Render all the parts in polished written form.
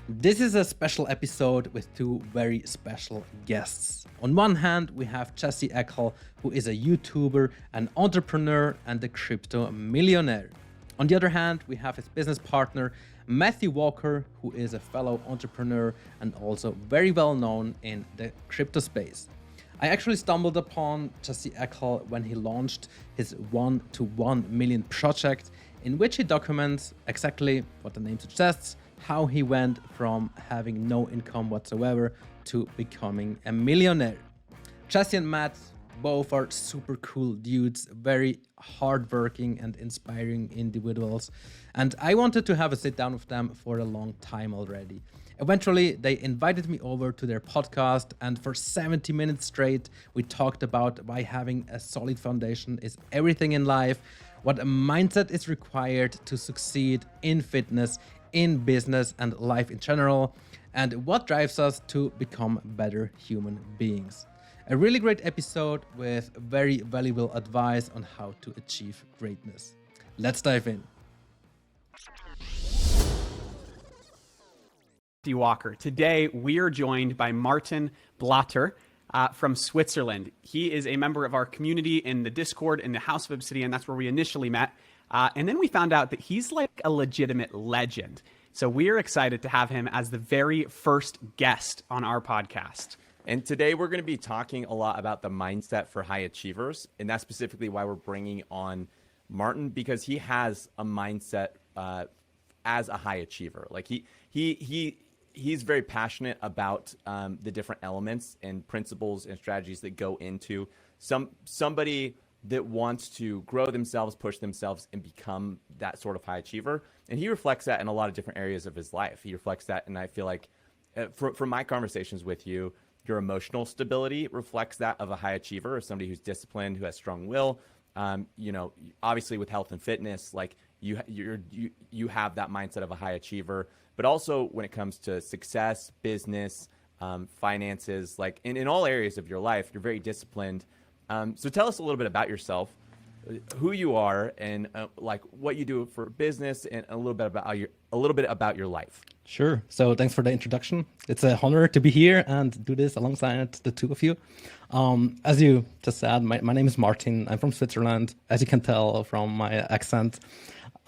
This is a special episode with two very special guests. On one hand, we have Jesse Eckel, who is a YouTuber, an entrepreneur, and a crypto millionaire. On the other hand, we have his business partner, Matthew Walker, who is a fellow entrepreneur and also very well known in the crypto space. I actually stumbled upon Jesse Eckel when he launched his 1 to 1 million project, in which he documents exactly what the name suggests, how he went from having no income whatsoever to becoming a millionaire. Jesse and Matt both are super cool dudes, very hardworking and inspiring individuals. And I wanted to have a sit down with them for a long time already. Eventually, they invited me over to their podcast, and for 70 minutes straight, we talked about why having a solid foundation is everything in life, what a mindset is required to succeed in fitness, in business, and life in general, and what drives us to become better human beings. A really great episode with very valuable advice on how to achieve greatness. Let's dive in. Walker. Today, we are joined by Martin Blättler from Switzerland. He is a member of our community in the Discord in the House of Obsidian. That's where we initially met. And then we found out that he's like a legitimate legend. So we're excited to have him as the very first guest on our podcast. And today we're going to be talking a lot about the mindset for high achievers. And that's specifically why we're bringing on Martin, because he has a mindset as a high achiever. Like he's very passionate about the different elements and principles and strategies that go into somebody that wants to grow themselves, push themselves, and become that sort of high achiever. And he reflects that in a lot of different areas of his life. He reflects that, and I feel like from my conversations with you, your emotional stability reflects that of a high achiever, or somebody who's disciplined, who has strong will. Obviously with health and fitness, like you have that mindset of a high achiever. But also when it comes to success, business, finances, like in all areas of your life, you're very disciplined. So tell us a little bit about yourself, who you are, and like what you do for business, and a little bit about your life. Sure. So thanks for the introduction. It's an honor to be here and do this alongside the two of you. As you just said, my name is Martin. I'm from Switzerland. As you can tell from my accent,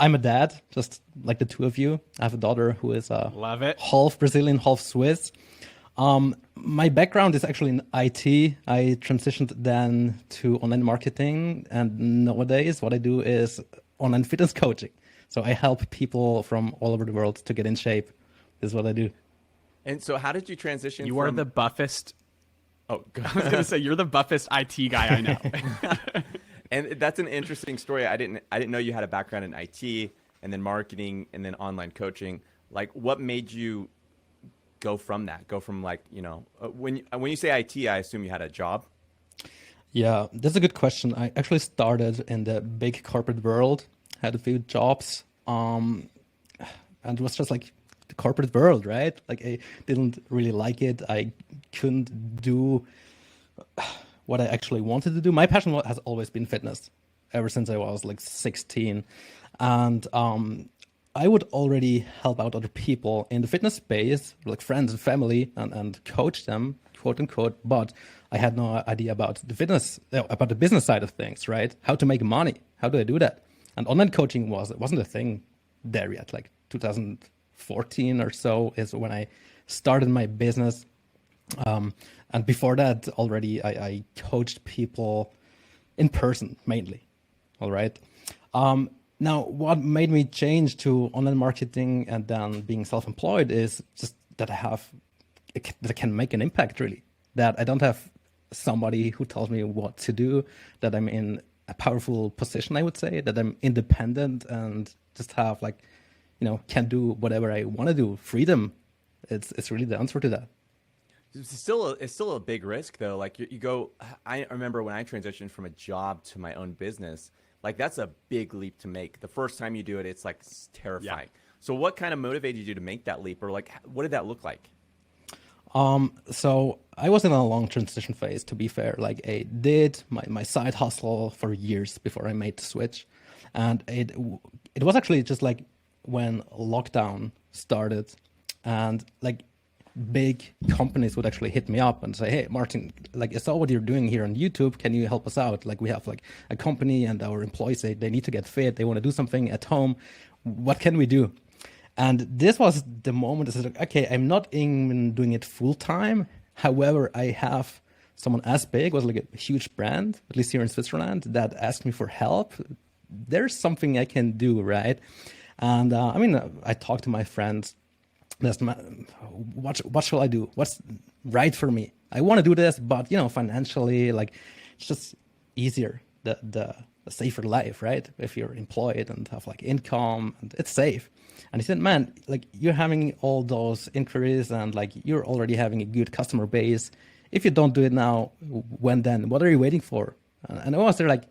I'm a dad, just like the two of you. I have a daughter who is Love it. half Brazilian, half Swiss. My background is actually in IT. I transitioned then to online marketing, and nowadays what I do is online fitness coaching. So I help people from all over the world to get in shape. This is what I do. And so how did you transition? You are the buffest. Oh, God. I was going to say, you're the buffest IT guy I know. And that's an interesting story. I didn't know you had a background in IT and then marketing and then online coaching. Like, what made you go from that? Go from like, when you say IT, I assume you had a job. Yeah, that's a good question. I actually started in the big corporate world, had a few jobs, and it was just like the corporate world, right? Like I didn't really like it. I couldn't do what I actually wanted to do. My passion has always been fitness ever since I was like 16. And I would already help out other people in the fitness space, like friends and family, and coach them, quote unquote. But I had no idea about the business side of things, right? How to make money? How do I do that? And online coaching wasn't a thing there yet. Like 2014 or so is when I started my business. And before that, already I coached people in person mainly. All right. Now, what made me change to online marketing and then being self-employed is just that I can make an impact, really. That I don't have somebody who tells me what to do, that I'm in a powerful position, I would say, that I'm independent and just have can do whatever I want to do. Freedom. It's really the answer to that. It's still a big risk though. Like you go, I remember when I transitioned from a job to my own business, like that's a big leap to make. The first time you do it, it's like terrifying. Yeah. So what kind of motivated you to make that leap, or like what did that look like? So I was in a long transition phase, to be fair. Like I did my side hustle for years before I made the switch. And it was actually just like when lockdown started, and like big companies would actually hit me up and say, hey, Martin, like I saw what you're doing here on YouTube. Can you help us out? Like we have like a company and our employees say they need to get fit. They want to do something at home. What can we do? And this was the moment I said, okay, I'm not even doing it full time. However, I have someone as big, was like a huge brand, at least here in Switzerland, that asked me for help. There's something I can do, right? And I mean, I talked to my friends. What shall I do? What's right for me? I want to do this, but financially, like it's just easier, the safer life, right? If you're employed and have like income, and it's safe. And he said, man, like you're having all those inquiries and like you're already having a good customer base. If you don't do it now, when then? What are you waiting for? And I was there like,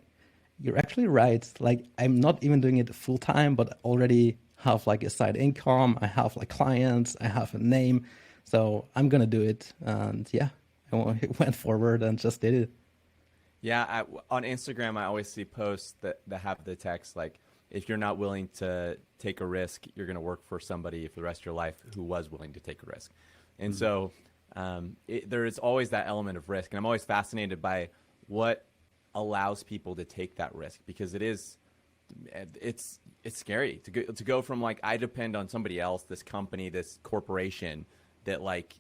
you're actually right. Like I'm not even doing it full time, but already have like a side income. I have like clients. I have a name. So I'm going to do it. And yeah, I went forward and just did it. Yeah, on Instagram, I always see posts that have the text like, if you're not willing to take a risk, you're going to work for somebody for the rest of your life who was willing to take a risk. And so there is always that element of risk. And I'm always fascinated by what allows people to take that risk, because it's scary to go from like, I depend on somebody else, this company, this corporation that like,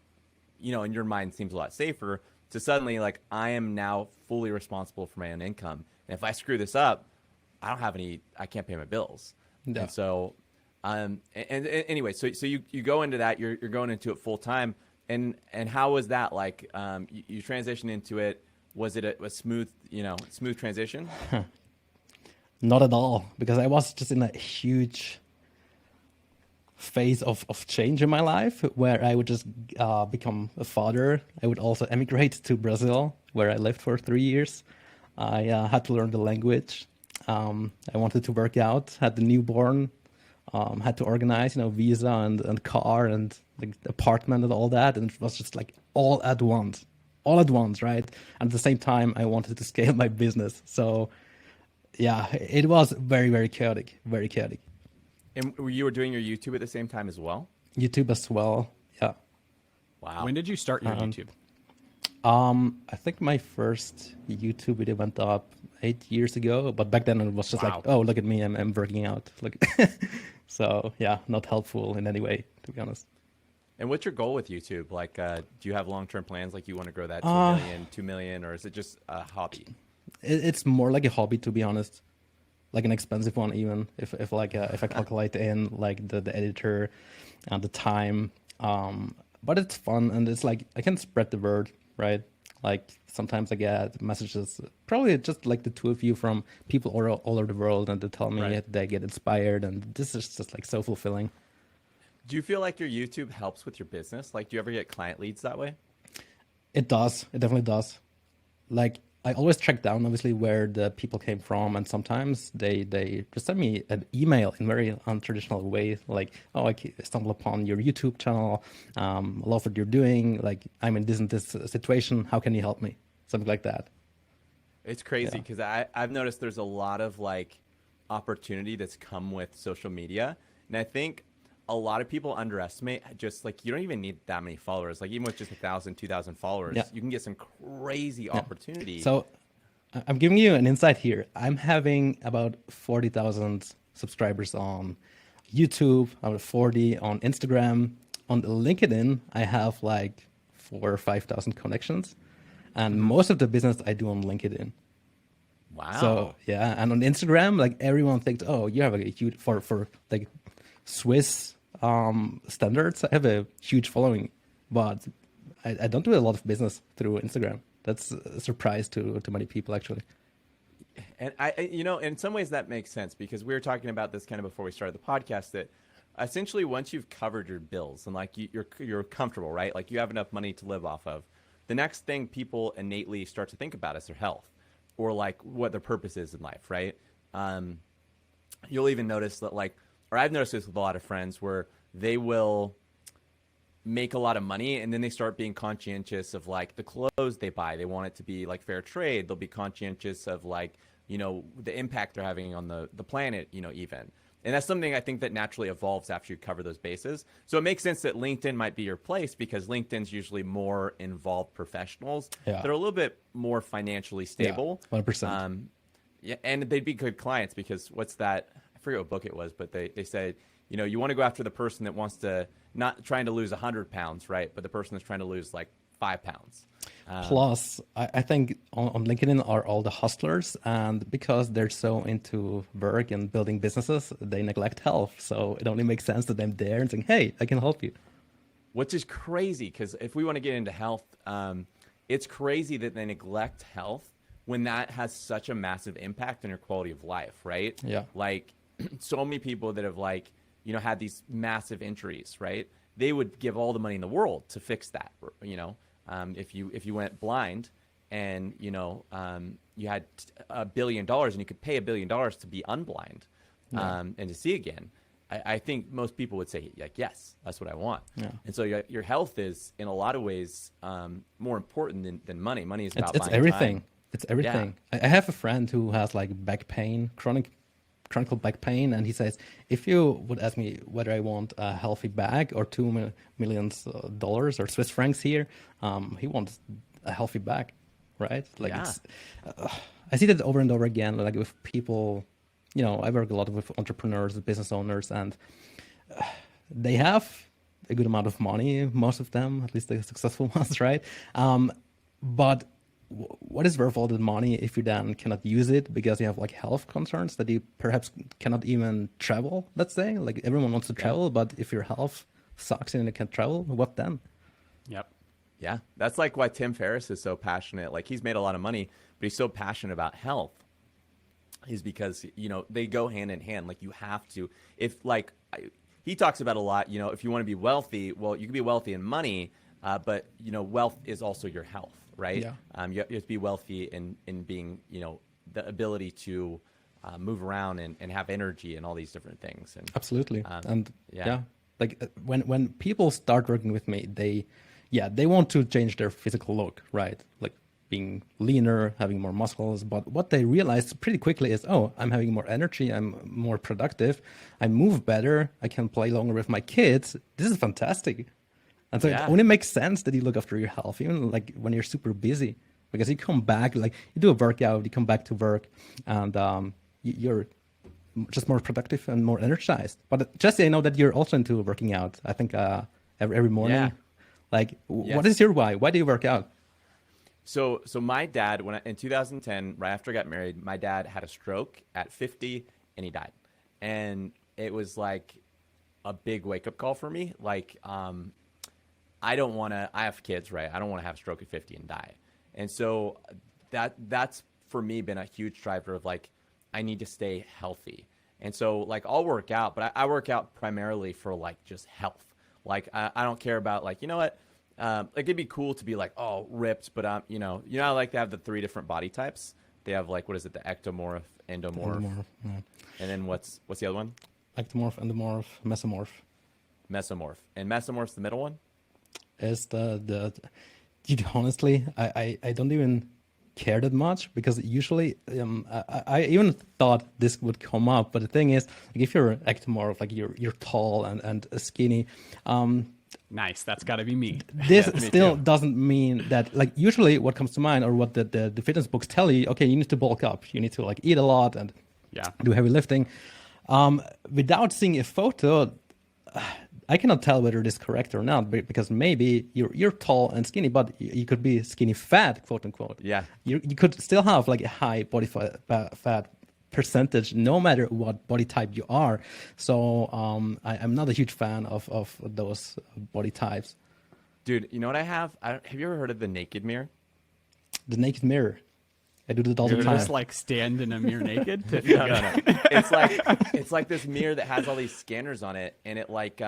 in your mind seems a lot safer, to suddenly like, I am now fully responsible for my own income. And if I screw this up, I can't pay my bills. Yeah. And so, and anyway, so you go into that, you're going into it full time. And how was that? Like, you transitioned into it. Was it a smooth transition? Not at all, because I was just in a huge phase of change in my life where I would just become a father. I would also emigrate to Brazil, where I lived for 3 years. I had to learn the language. I wanted to work out, had the newborn, had to organize, visa and car and the apartment and all that. And it was just like all at once, right? And at the same time, I wanted to scale my business. So yeah, it was very, very chaotic, very chaotic. And you were doing your YouTube at the same time as well? YouTube as well, yeah. Wow. When did you start your YouTube? I think my first YouTube video went up 8 years ago, but back then it was just like, oh, look at me, I'm working out. Like, so yeah, not helpful in any way, to be honest. And what's your goal with YouTube? Like, do you have long-term plans? Like, you want to grow that to a million, 2 million, or is it just a hobby? It's more like a hobby, to be honest. Like an expensive one, even if I calculate in like the editor and the time. But it's fun, and it's like I can spread the word, right? Like sometimes I get messages, probably just like the two of you, from people all over the world, and they tell me that they get inspired, and this is just like so fulfilling. Do you feel like your YouTube helps with your business? Like, do you ever get client leads that way? It does. It definitely does. Like, I always track down, obviously, where the people came from, and sometimes they just send me an email in very untraditional way, like, oh, I stumbled upon your YouTube channel, I love what you're doing, like, I'm in this situation, how can you help me? Something like that. It's crazy, because I've noticed there's a lot of, like, opportunity that's come with social media, and I think a lot of people underestimate just like, you don't even need that many followers. Like even with just 1,000, 2,000 followers, you can get some crazy opportunity. So I'm giving you an insight here. I'm having about 40,000 subscribers on YouTube, about 40 on Instagram. On LinkedIn, I have like 4,000 or 5,000 connections. And most of the business I do on LinkedIn. Wow. So yeah, and on Instagram, like everyone thinks, oh, you have a huge, for like Swiss standards, I have a huge following, but I don't do a lot of business through Instagram. That's a surprise to many people, actually. And I, in some ways that makes sense, because we were talking about this kind of before we started the podcast, that essentially once you've covered your bills and like you're comfortable, right? Like you have enough money to live off of, the next thing people innately start to think about is their health, or like what their purpose is in life, right? You'll even notice that or I've noticed this with a lot of friends, where they will make a lot of money and then they start being conscientious of like the clothes they buy. They want it to be like fair trade. They'll be conscientious of like, the impact they're having on the planet, even. And that's something I think that naturally evolves after you cover those bases. So it makes sense that LinkedIn might be your place because LinkedIn's usually more involved professionals. Yeah. They're a little bit more financially stable. Yeah, 100%. Yeah, and they'd be good clients because what's that? I forget what book it was, but they said, you want to go after the person that wants to, not trying to lose 100 pounds, right? But the person that's trying to lose like 5 pounds. Plus, I think on LinkedIn are all the hustlers, and because they're so into work and building businesses, they neglect health. So it only makes sense that I'm there and saying, hey, I can help you. Which is crazy, because if we want to get into health, it's crazy that they neglect health when that has such a massive impact on your quality of life, right? Yeah. Like so many people that have had these massive injuries, right? They would give all the money in the world to fix that, if you went blind and you had $1 billion and you could pay $1 billion to be unblind, and to see again, I think most people would say like, yes, that's what I want. Yeah. And so your health is in a lot of ways more important than money. Money is about It's buying everything. time. It's everything. Yeah. I have a friend who has like back pain, chronic back pain, and he says, if you would ask me whether I want a healthy back or $2 million or Swiss francs here, he wants a healthy back, right? Like, Yeah. I see that over and over again, like with people, I work a lot with entrepreneurs, business owners, and they have a good amount of money, most of them, at least the successful ones, right? But what is worth all the money if you then cannot use it because you have like health concerns that you perhaps cannot even travel, let's say? Like everyone wants to travel, but if your health sucks and you can't travel, what then? Yep. Yeah, that's like why Tim Ferriss is so passionate. Like he's made a lot of money, but he's so passionate about health is because, they go hand in hand. Like you have to, he talks about a lot, if you want to be wealthy, well, you can be wealthy in money, but, wealth is also your health, right? Yeah. You have to be wealthy in being, the ability to move around and have energy and all these different things. And Absolutely. And yeah. Like when people start working with me, they want to change their physical look, right? Like being leaner, having more muscles. But what they realize pretty quickly is, oh, I'm having more energy. I'm more productive. I move better. I can play longer with my kids. This is fantastic. And so it only makes sense that you look after your health, even like when you're super busy, because you come back, like you do a workout, you come back to work, and you're just more productive and more energized. But Jesse, I know that you're also into working out. I think every morning. Yeah. Like, what is your why? Why do you work out? So my dad, in 2010, right after I got married, my dad had a stroke at 50 and he died. And it was like a big wake up call for me. Like, I have kids, right? I don't want to have a stroke at 50 and die. And so that's for me been a huge driver of like, I need to stay healthy. And so like I'll work out, but I work out primarily for like just health. Like I don't care about like, you know what? Like it'd be cool to be like, oh, ripped, but I like to have the 3 different body types. They have like, what is it? The ectomorph, endomorph. Yeah. And then what's the other one? Ectomorph, endomorph, mesomorph. Mesomorph. And mesomorph's the middle one? Is dude, honestly, I don't even care that much because usually I even thought this would come up, but the thing is, like, if you're ectomorph, like you're tall and skinny, nice, that's got to be me. This still doesn't mean that, like, usually what comes to mind or what the fitness books tell you, okay, you need to bulk up, you need to like eat a lot and do heavy lifting. Without seeing a photo, I cannot tell whether it is correct or not, because maybe you're tall and skinny, but you could be skinny fat, quote unquote. Yeah. You could still have like a high body fat percentage, no matter what body type you are. So I'm not a huge fan of those body types. Dude, you know what I have? Have you ever heard of the naked mirror? The naked mirror. I do that all the You time. just like stand in a mirror naked? No. It's like this mirror that has all these scanners on it, and it like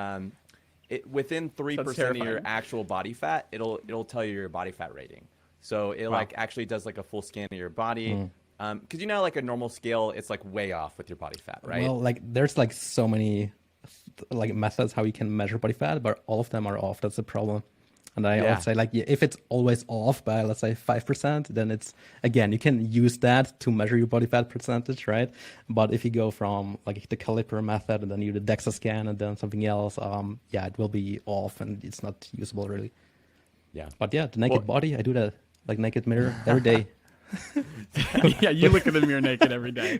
it within 3% of your actual body fat, it'll tell you your body fat rating. So it like actually does like a full scan of your body. Because like a normal scale, it's like way off with your body fat, right? Well, like there's like so many like methods how you can measure body fat, but all of them are off. That's the problem. And I always say, like, if it's always off by, let's say, 5%, then it's, again, you can use that to measure your body fat percentage, right? But if you go from like the caliper method and then you do the DEXA scan and then something else, yeah, it will be off and it's not usable really. Yeah. But yeah, the naked body, I do that like naked mirror every day. Yeah, you look in the mirror naked every day.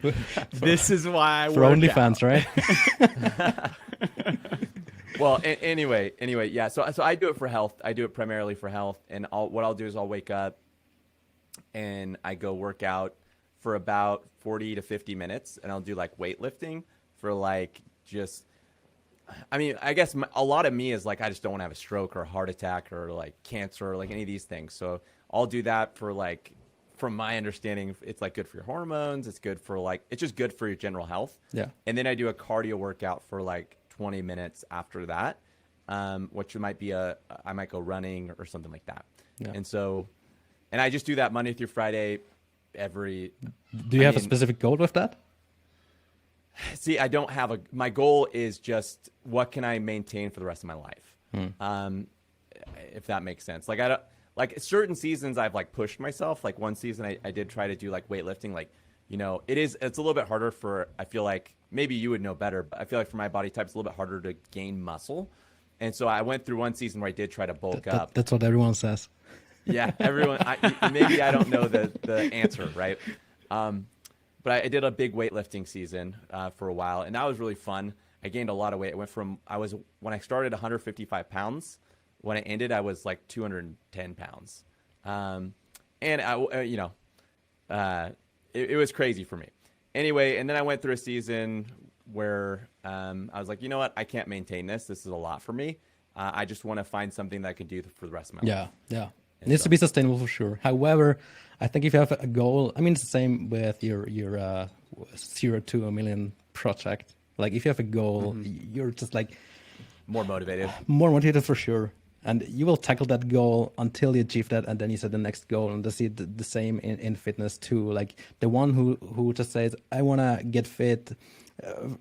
This is why I For work OnlyFans, out. right? Well, anyway, yeah. So I do it for health. I do it primarily for health. And what I'll do is I'll wake up and I go work out for about 40 to 50 minutes, and I'll do like weightlifting for like just. I mean, I guess a lot of me is like I just don't want to have a stroke or a heart attack or like cancer or like any of these things. So I'll do that for like, from my understanding, it's like good for your hormones. It's good for like, it's just good for your general health. Yeah. And then I do a cardio workout for like 20 minutes after that, which might be I might go running or something like that. Yeah. And I just do that Monday through Friday every. Do you have a specific goal with that? See, I don't have my goal is just what can I maintain for the rest of my life? If that makes sense. Like I don't, like certain seasons I've like pushed myself. Like one season I did try to do like weightlifting. Like, you know, it's a little bit harder I feel like maybe you would know better, but I feel like for my body type, it's a little bit harder to gain muscle. And so I went through one season where I did try to bulk up. That's what everyone says. Yeah, everyone. Maybe I don't know the answer, right? But I did a big weightlifting season for a while, and that was really fun. I gained a lot of weight. When I started 155 pounds. When I ended, I was like 210 pounds. And it was crazy for me. Anyway, and then I went through a season where I was like, you know what? I can't maintain this. This is a lot for me. I just want to find something that I can do for the rest of my life. Yeah. It needs to be sustainable for sure. However, I think if you have a goal, I mean, it's the same with your 0 to a million project. Like if you have a goal, you're just like more motivated for sure. And you will tackle that goal until you achieve that, and then you set the next goal. And I see the same in fitness too. Like the one who just says, I want to get fit.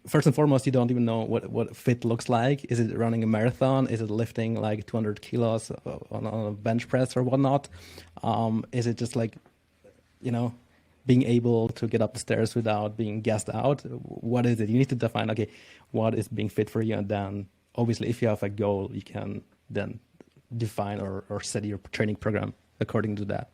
First and foremost, you don't even know what fit looks like. Is it running a marathon? Is it lifting like 200 kilos on a bench press or whatnot? Is it just like, you know, being able to get up the stairs without being gassed out? What is it? You need to define, okay, what is being fit for you? And then obviously if you have a goal, you can then define or set your training program according to that.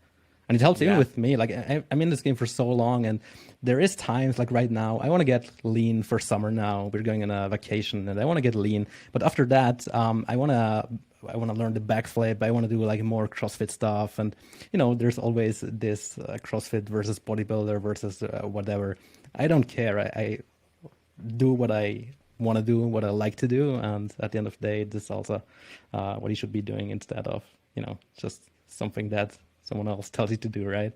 And it helps even with me. Like I'm in this game for so long, and there is times like right now, I want to get lean for summer now. We're going on a vacation and I want to get lean. But after that, I want to learn the backflip. I want to do like more CrossFit stuff. And, you know, there's always this CrossFit versus bodybuilder versus whatever. I don't care. I do what I want to do, what I like to do. And at the end of the day, this is also what you should be doing instead of, you know, just something that someone else tells you to do, right?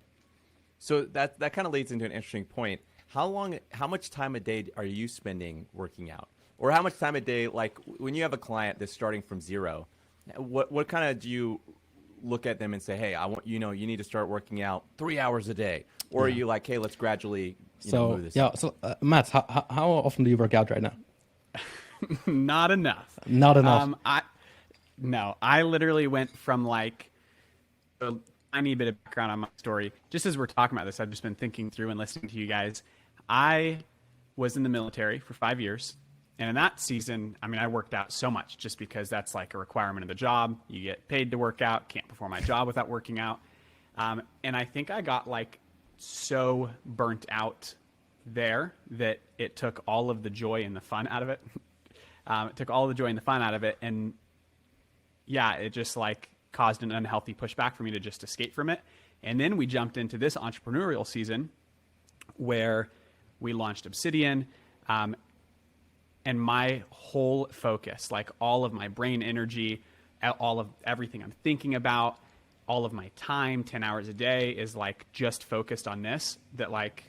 So that kind of leads into an interesting point. How much time a day are you spending working out? Or how much time a day, like when you have a client that's starting from zero, what kind of do you look at them and say, hey, you need to start working out 3 hours a day? Or are you like, hey, let's gradually move this? Yeah. So Matt, how often do you work out right now? Not enough. Not enough. I literally went from like a tiny bit of background on my story. Just as we're talking about this, I've just been thinking through and listening to you guys. I was in the military for 5 years. And in that season, I mean, I worked out so much just because that's like a requirement of the job. You get paid to work out. Can't perform my job without working out. And I think I got like so burnt out there that it took all of the joy and the fun out of it. It took all the joy and the fun out of it. And yeah, it just like caused an unhealthy pushback for me to just escape from it. And then we jumped into this entrepreneurial season where we launched Obsidian. And my whole focus, like all of my brain energy, all of everything I'm thinking about, all of my time, 10 hours a day is like just focused on this. That like,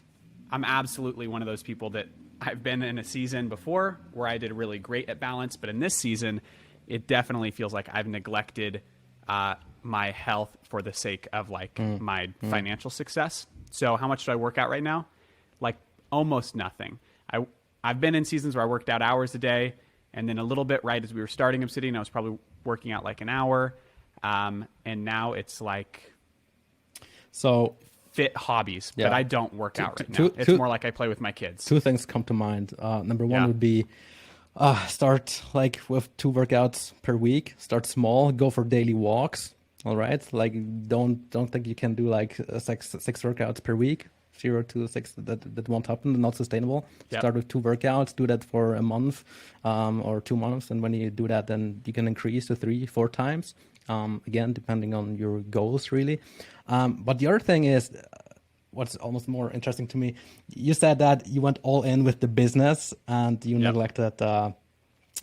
I'm absolutely one of those people that I've been in a season before where I did really great at balance. But in this season, it definitely feels like I've neglected my health for the sake of like my financial success. So how much do I work out right now? Like almost nothing. I've been in seasons where I worked out hours a day, and then a little bit right as we were starting Obsidian, I was probably working out like an hour. And now it's like So fit hobbies, but Yeah. I don't work out right two- now. It's two- more like I play with my kids. two things come to mind. Number one Yeah. would be start like with 2 workouts per week. Start small. Go for daily walks. All right. Like don't think you can do like six workouts per week. 0 to 6. That won't happen. Not sustainable. Yep. Start with 2 workouts. Do that for a month or 2 months, and when you do that, then you can increase to 3-4 times. Again, depending on your goals, really. But the other thing is, what's almost more interesting to me, you said that you went all in with the business and you Yep. neglected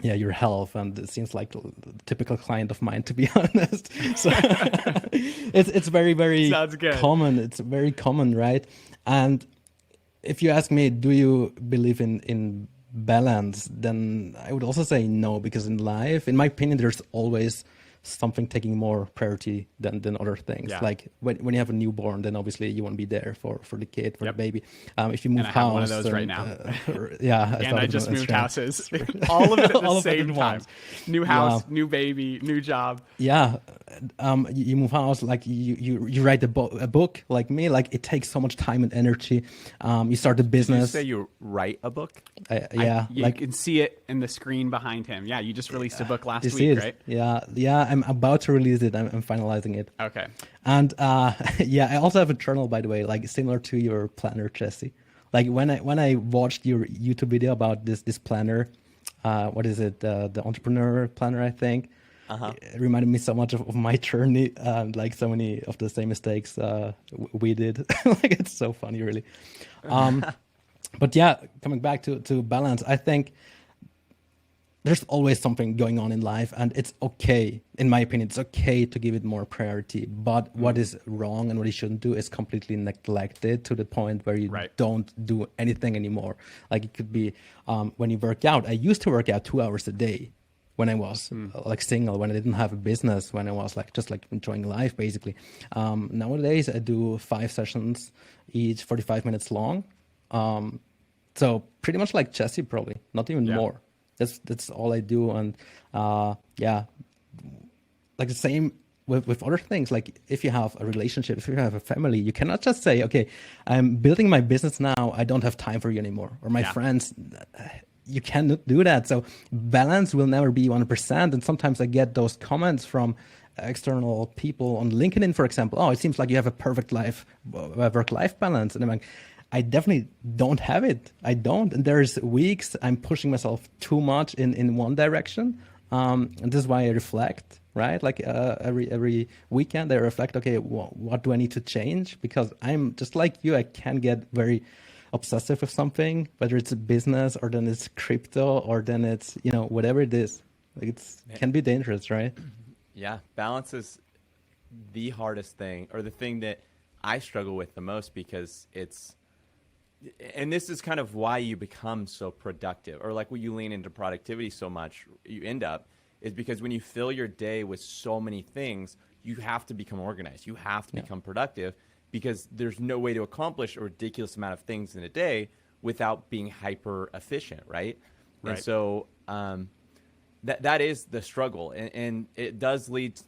your health, and it seems like the typical client of mine, to be honest. So it's very, very Sounds good. common. It's very common, right? And if you ask me, do you believe in balance, then I would also say no, because in life, in my opinion, there's always something taking more priority than other things. Yeah. Like when you have a newborn, then obviously you want to be there for the kid, for Yep. the baby. If you move And I house, have one of those right then, now. yeah, And I thought just it was moved right. houses. All of it at the All of it same at time. once. New house, Yeah. new baby, new job. Yeah, you move house, like you write a book like me. Like it takes so much time and energy. You start a Did you business. say you write a book? Yeah, You like can see it in the screen behind him. Yeah, you just released a book last you see week, it. right? Yeah. I'm about to release it. I'm finalizing it. Okay. And yeah, I also have a journal, by the way, like similar to your planner, Jesse. Like when I watched your YouTube video about this planner, what is it? The entrepreneur planner, I think. It reminded me so much of my journey, like so many of the same mistakes we did. Like it's so funny, really. But yeah, coming back to balance, I think there's always something going on in life, and it's okay, in my opinion, it's okay to give it more priority. But what is wrong and what you shouldn't do is completely neglect it to the point where you Right. don't do anything anymore. Like it could be when you work out. I used to work out 2 hours a day when I was like single, when I didn't have a business, when I was like just like enjoying life, basically. Nowadays, I do 5 sessions, each 45 minutes long. So pretty much like Jesse, probably, not even Yeah. more. That's all I do. And yeah, like the same with other things. Like if you have a relationship, if you have a family, you cannot just say, okay, I'm building my business now, I don't have time for you anymore. Or my Yeah. friends, you cannot do that. So balance will never be 100%. And sometimes I get those comments from external people on LinkedIn, for example. Oh, it seems like you have a perfect work-life balance. And I'm like, I definitely don't have it. I don't. And there's weeks I'm pushing myself too much in one direction. And this is why I reflect, right? Like every weekend I reflect, okay, what do I need to change? Because I'm just like you, I can get very obsessive with something, whether it's a business or then it's crypto or then it's, whatever it is. Like it can be dangerous, right? Yeah, balance is the hardest thing, or the thing that I struggle with the most, because and this is kind of why you become so productive, or like when you lean into productivity so much, you end up, is because when you fill your day with so many things, you have to become organized. You have to become productive, because there's no way to accomplish a ridiculous amount of things in a day without being hyper efficient, right? Right. And so that is the struggle, and it does lead.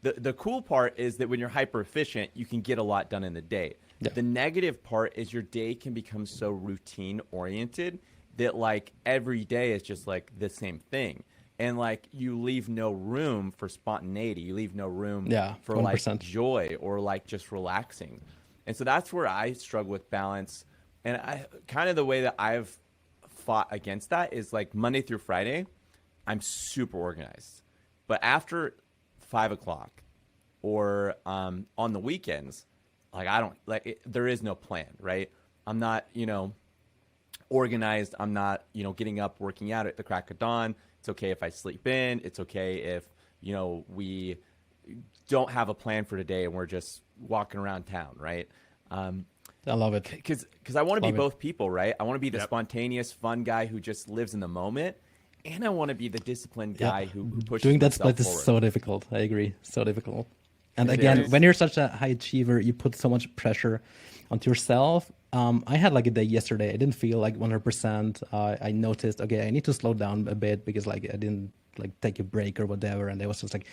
The cool part is that when you're hyper efficient, you can get a lot done in the day. Yeah. The negative part is your day can become so routine oriented that like every day is just like the same thing. And like you leave no room for spontaneity. You leave no room for 100%. like joy or like just relaxing. And so that's where I struggle with balance. And I kind of the way that I've fought against that is like Monday through Friday, I'm super organized. But after 5 o'clock or on the weekends, like I don't like it, there is no plan, right? I'm not, organized. I'm not, getting up, working out at the crack of dawn. It's okay if I sleep in. It's okay if, we don't have a plan for today and we're just walking around town, right? I love it. Because I want to be Love it. both people, right? I want to be the Yep. spontaneous, fun guy who just lives in the moment, and I want to be the disciplined guy who pushes Doing that himself split is forward. so difficult. I agree. So difficult. And It again, is. when you're such a high achiever, you put so much pressure onto yourself. I had like a day yesterday. I didn't feel like 100%. I noticed, okay, I need to slow down a bit because like I didn't like take a break or whatever. And I was just like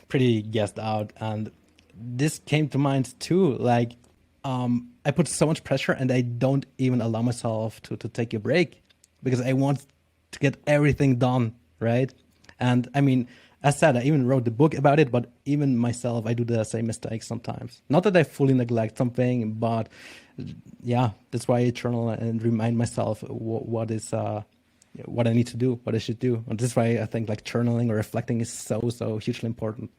pretty guessed out. And this came to mind too. Like, I put so much pressure and I don't even allow myself to take a break because I want to get everything done, right? And I mean, as said, I even wrote the book about it, but even myself, I do the same mistakes sometimes. Not that I fully neglect something, but yeah, that's why I journal and remind myself what I need to do, what I should do. And this is why I think like journaling or reflecting is so hugely important.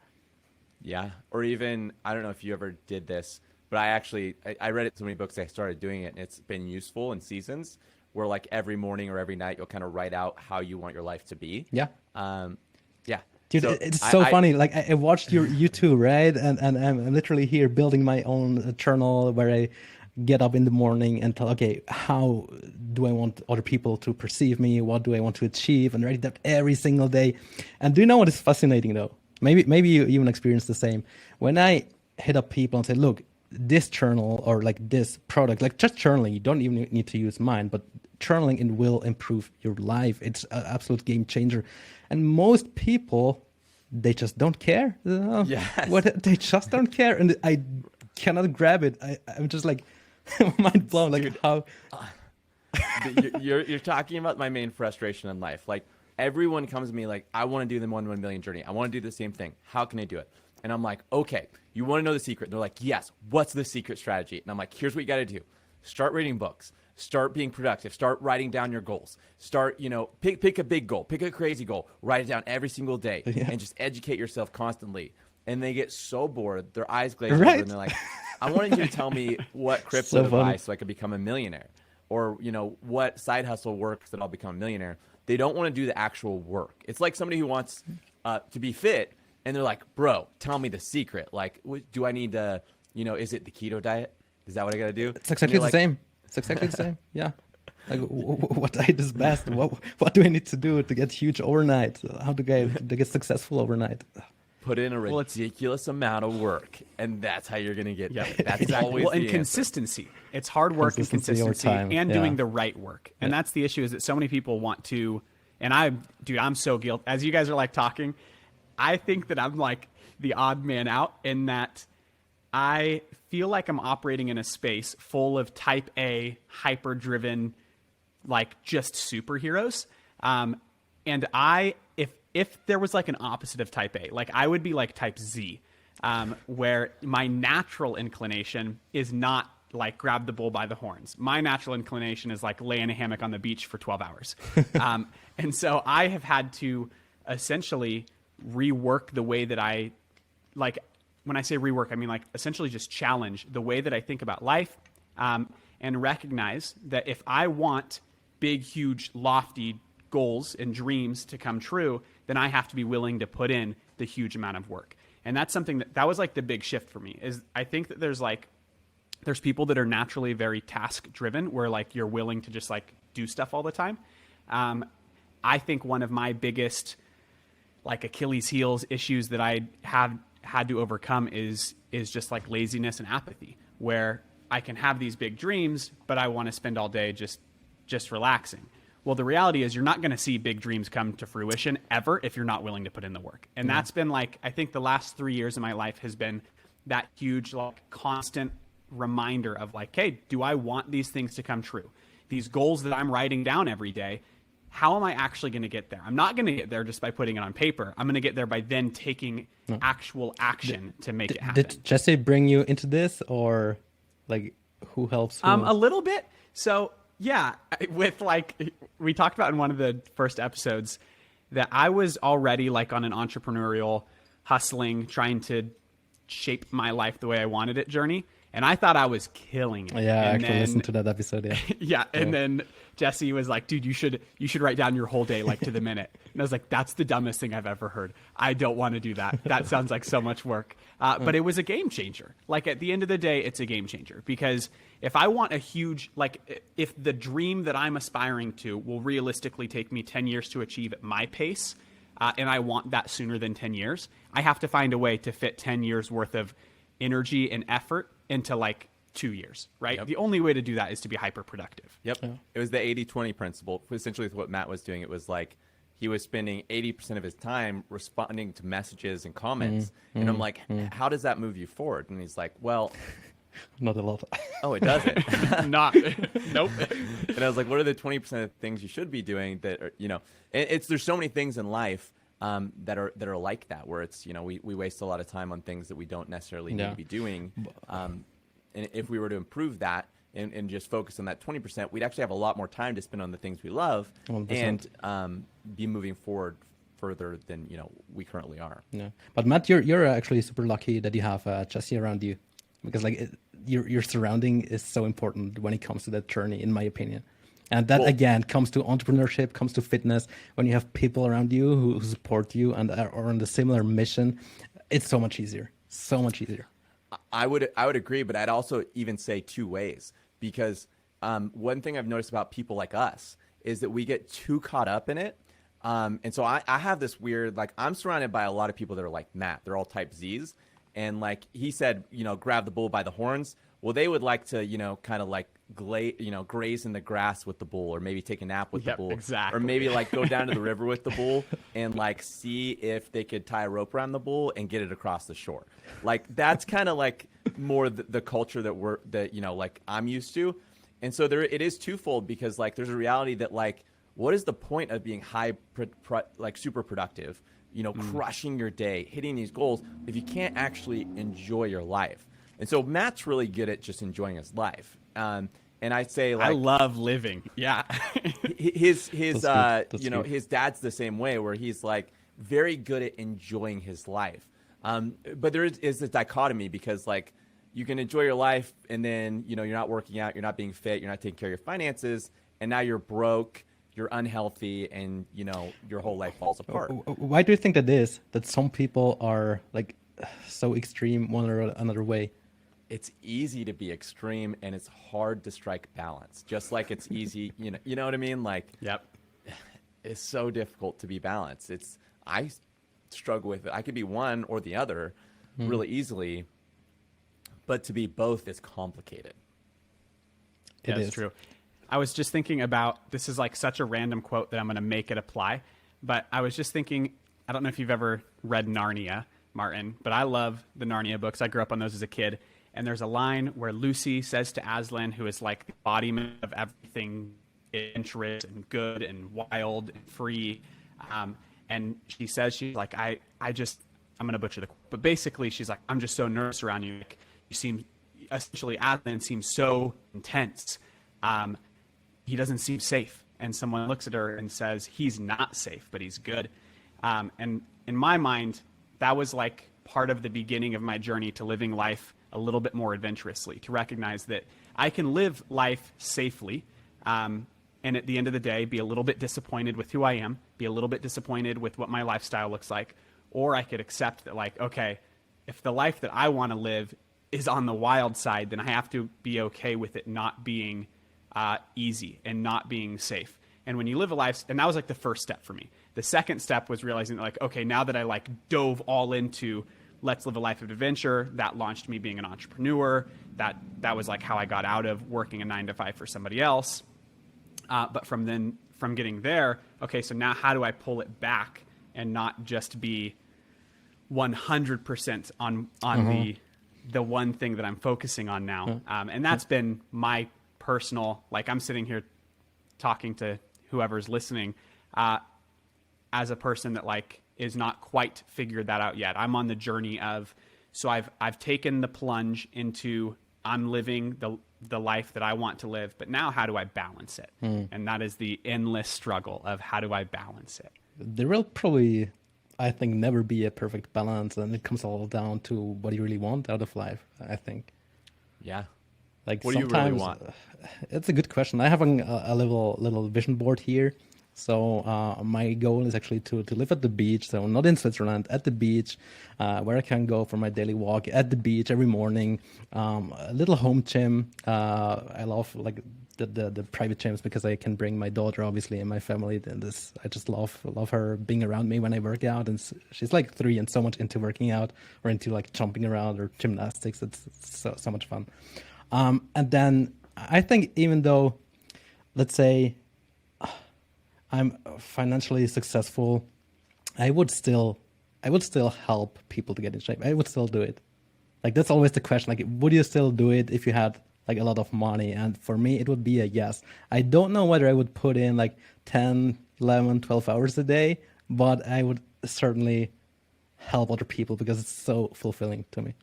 Yeah. Or even, I don't know if you ever did this, but I read it so many books, I started doing it, and it's been useful in seasons where like every morning or every night, you'll kind of write out how you want your life to be. Yeah. Yeah. Dude, so it's so funny. Like I watched your YouTube, right? And I'm literally here building my own journal where I get up in the morning and tell, okay, how do I want other people to perceive me? What do I want to achieve? And write that every single day. And do you know what is fascinating though? Maybe you even experience the same. When I hit up people and say, look, this journal or like this product, like just journaling, you don't even need to use mine, but journaling, it will improve your life. It's an absolute game changer. And most people, they just don't care. Yes. They just don't care. And I cannot grab it. I'm just like mind blown. Like, dude, how? You're talking about my main frustration in life. Like, everyone comes to me like, I want to do the 1 million journey. I want to do the same thing. How can I do it? And I'm like, okay, you want to know the secret? And they're like, yes. What's the secret strategy? And I'm like, here's what you got to do. Start reading books. Start being productive. Start writing down your goals. Start, pick a big goal. Pick a crazy goal. Write it down every single day. Yeah. And just educate yourself constantly. And they get so bored. Their eyes glaze over. And they're like, I wanted you to tell me what crypto to buy so I could become a millionaire. Or, what side hustle works that I'll become a millionaire. They don't want to do the actual work. It's like somebody who wants to be fit. And they're like, bro, tell me the secret. Like, do I need to, is it the keto diet? Is that what I got to do? It's exactly the same. It's exactly the same. Yeah. Like, what diet is best? What do I need to do to get huge overnight? How to get successful overnight? Put in a ridiculous amount of work, and that's how you're going to get there. That's exactly. always and consistency. It's hard work and consistency and doing the right work. And that's the issue, is that so many people want to, and I'm so guilty. As you guys are like talking, I think that I'm like the odd man out in that I feel like I'm operating in a space full of type A, hyper-driven, like just superheroes. And if there was like an opposite of type A, like I would be like type Z, where my natural inclination is not like grab the bull by the horns. My natural inclination is like lay in a hammock on the beach for 12 hours. And so I have had to essentially rework the way that I, like, when I say rework, I mean like essentially just challenge the way that I think about life, and recognize that if I want big, huge, lofty goals and dreams to come true, then I have to be willing to put in the huge amount of work. And that's something that was like the big shift for me, is I think that there's people that are naturally very task driven, where like you're willing to just like do stuff all the time. I think one of my biggest like Achilles heels issues that I have had to overcome is just like laziness and apathy, where I can have these big dreams, but I want to spend all day just relaxing. Well, the reality is you're not going to see big dreams come to fruition ever if you're not willing to put in the work. And that's been like, I think the last 3 years of my life has been that huge, like constant reminder of like, hey, do I want these things to come true? These goals that I'm writing down every day, how am I actually going to get there? I'm not going to get there just by putting it on paper. I'm going to get there by then taking actual action to make it happen. Did Jesse bring you into this, or like who helps who? A little bit. So yeah, with like, we talked about in one of the first episodes that I was already like on an entrepreneurial hustling, trying to shape my life the way I wanted it journey. And I thought I was killing it. Yeah, and I actually listened to that episode. Yeah. Yeah. And then Jesse was like, dude, you should write down your whole day, like to the minute. And I was like, that's the dumbest thing I've ever heard. I don't want to do that. That sounds like so much work. But it was a game changer. Like at the end of the day, it's a game changer, because if I want a huge, like if the dream that I'm aspiring to will realistically take me 10 years to achieve at my pace, and I want that sooner than 10 years, I have to find a way to fit 10 years worth of energy and effort into like 2 years, right? Yep. The only way to do that is to be hyper productive. Yep. Yeah. It was the 80-20 principle, essentially with what Matt was doing. It was like he was spending 80% of his time responding to messages and comments. And I'm like, how does that move you forward? And he's like, well, not a lot. oh, it doesn't. Not. Nope. And I was like, what are the 20% of things you should be doing that are, there's so many things in life that are like that, where it's, we waste a lot of time on things that we don't necessarily need to be doing. And if we were to improve that and just focus on that 20%, we'd actually have a lot more time to spend on the things we love 100%. and be moving forward further than, we currently are. Yeah. But Matt, you're actually super lucky that you have Jesse around you, because your surrounding is so important when it comes to that journey, in my opinion. And that, again, comes to entrepreneurship, comes to fitness. When you have people around you who support you and are on the similar mission, it's so much easier. So much easier. I would agree, but I'd also even say two ways, because one thing I've noticed about people like us is that we get too caught up in it. And so I have this weird, I'm surrounded by a lot of people that are like Matt. They're all type Zs. And like he said, grab the bull by the horns. Well, they would like to, kind of like graze in the grass with the bull, or maybe take a nap with the bull, exactly. Or maybe like go down to the river with the bull and like see if they could tie a rope around the bull and get it across the shore. Like that's kind of like more the culture that I'm used to. And so it is twofold, because like there's a reality that like, what is the point of being super productive, crushing your day, hitting these goals, if you can't actually enjoy your life? And so Matt's really good at just enjoying his life. And I'd say I love living. Yeah. his That's good. his dad's the same way, where he's like very good at enjoying his life. But there is this dichotomy, because like you can enjoy your life and then, you're not working out, you're not being fit, you're not taking care of your finances, and now you're broke, you're unhealthy, and your whole life falls apart. Why do you think that is? That some people are like so extreme one or another way? It's easy to be extreme, and it's hard to strike balance. Just like it's easy, you know what I mean? Like, Yep. It's so difficult to be balanced. I struggle with it. I could be one or the other really easily, but to be both is complicated. Yeah, that's true. I was just thinking about, this is like such a random quote that I'm going to make it apply, but I was just thinking, I don't know if you've ever read Narnia, Martin, but I love the Narnia books. I grew up on those as a kid. And there's a line where Lucy says to Aslan, who is like the embodiment of everything adventurous and good and wild and free, and she says, she's like, I'm going to butcher the quote, but basically she's like, I'm just so nervous around you. Like, you seem, essentially Aslan seems so intense. He doesn't seem safe. And someone looks at her and says, he's not safe, but he's good. And in my mind, that was like part of the beginning of my journey to living life a little bit more adventurously, to recognize that I can live life safely, and at the end of the day, be a little bit disappointed with who I am, be a little bit disappointed with what my lifestyle looks like, or I could accept that, like, okay, if the life that I want to live is on the wild side, then I have to be okay with it not being easy and not being safe. And when you live a life, and that was like the first step for me. The second step was realizing that, like, okay, now that I like dove all into let's live a life of adventure, that launched me being an entrepreneur. That was like how I got out of working a 9-to-5 for somebody else. But from getting there, okay, so now how do I pull it back and not just be 100% on the one thing that I'm focusing on now? And that's been my personal, like, I'm sitting here talking to whoever's listening as a person that like is not quite figured that out yet. I'm on the journey of, so I've taken the plunge into, I'm living the life that I want to live, but now how do I balance it? And that is the endless struggle of how do I balance it? There will probably, I think, never be a perfect balance, and it comes all down to what you really want out of life, I think. Yeah. Like, what do you really want? It's a good question. I have a little vision board here. So my goal is actually to live at the beach, so not in Switzerland, at the beach, where I can go for my daily walk at the beach every morning. A little home gym. I love like the private gyms because I can bring my daughter, obviously, and my family. And I just love her being around me when I work out. And she's like 3 and so much into working out or into like jumping around or gymnastics. It's so much fun. And then I think, even though, let's say, I'm financially successful, I would still help people to get in shape. I would still do it. Like, that's always the question. Like, would you still do it if you had like a lot of money? And for me, it would be a yes. I don't know whether I would put in like 10, 11, 12 hours a day, but I would certainly help other people because it's so fulfilling to me.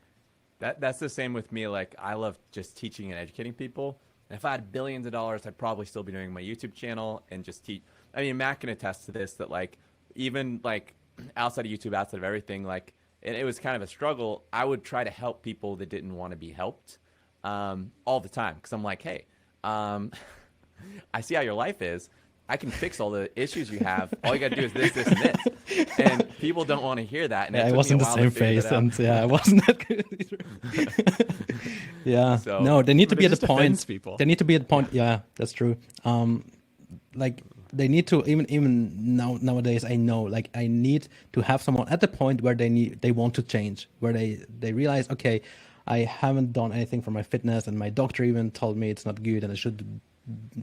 That's the same with me. Like, I love just teaching and educating people. And if I had billions of dollars, I'd probably still be doing my YouTube channel and just teach. I mean, Matt can attest to this, that like, even like outside of YouTube, outside of everything, like, and it was kind of a struggle. I would try to help people that didn't want to be helped all the time. Cause I'm like, hey, I see how your life is. I can fix all the issues you have. All you got to do is this, this, and this. And people don't want to hear that. And yeah, I wasn't the same face, and yeah, I wasn't that good either. Yeah, so, no, they need to be at the point. People. They need to be at the point. Yeah, that's true. Like, they need to even nowadays. I know, like, I need to have someone at the point where they want to change, where they realize, okay, I haven't done anything for my fitness, and my doctor even told me it's not good, and I should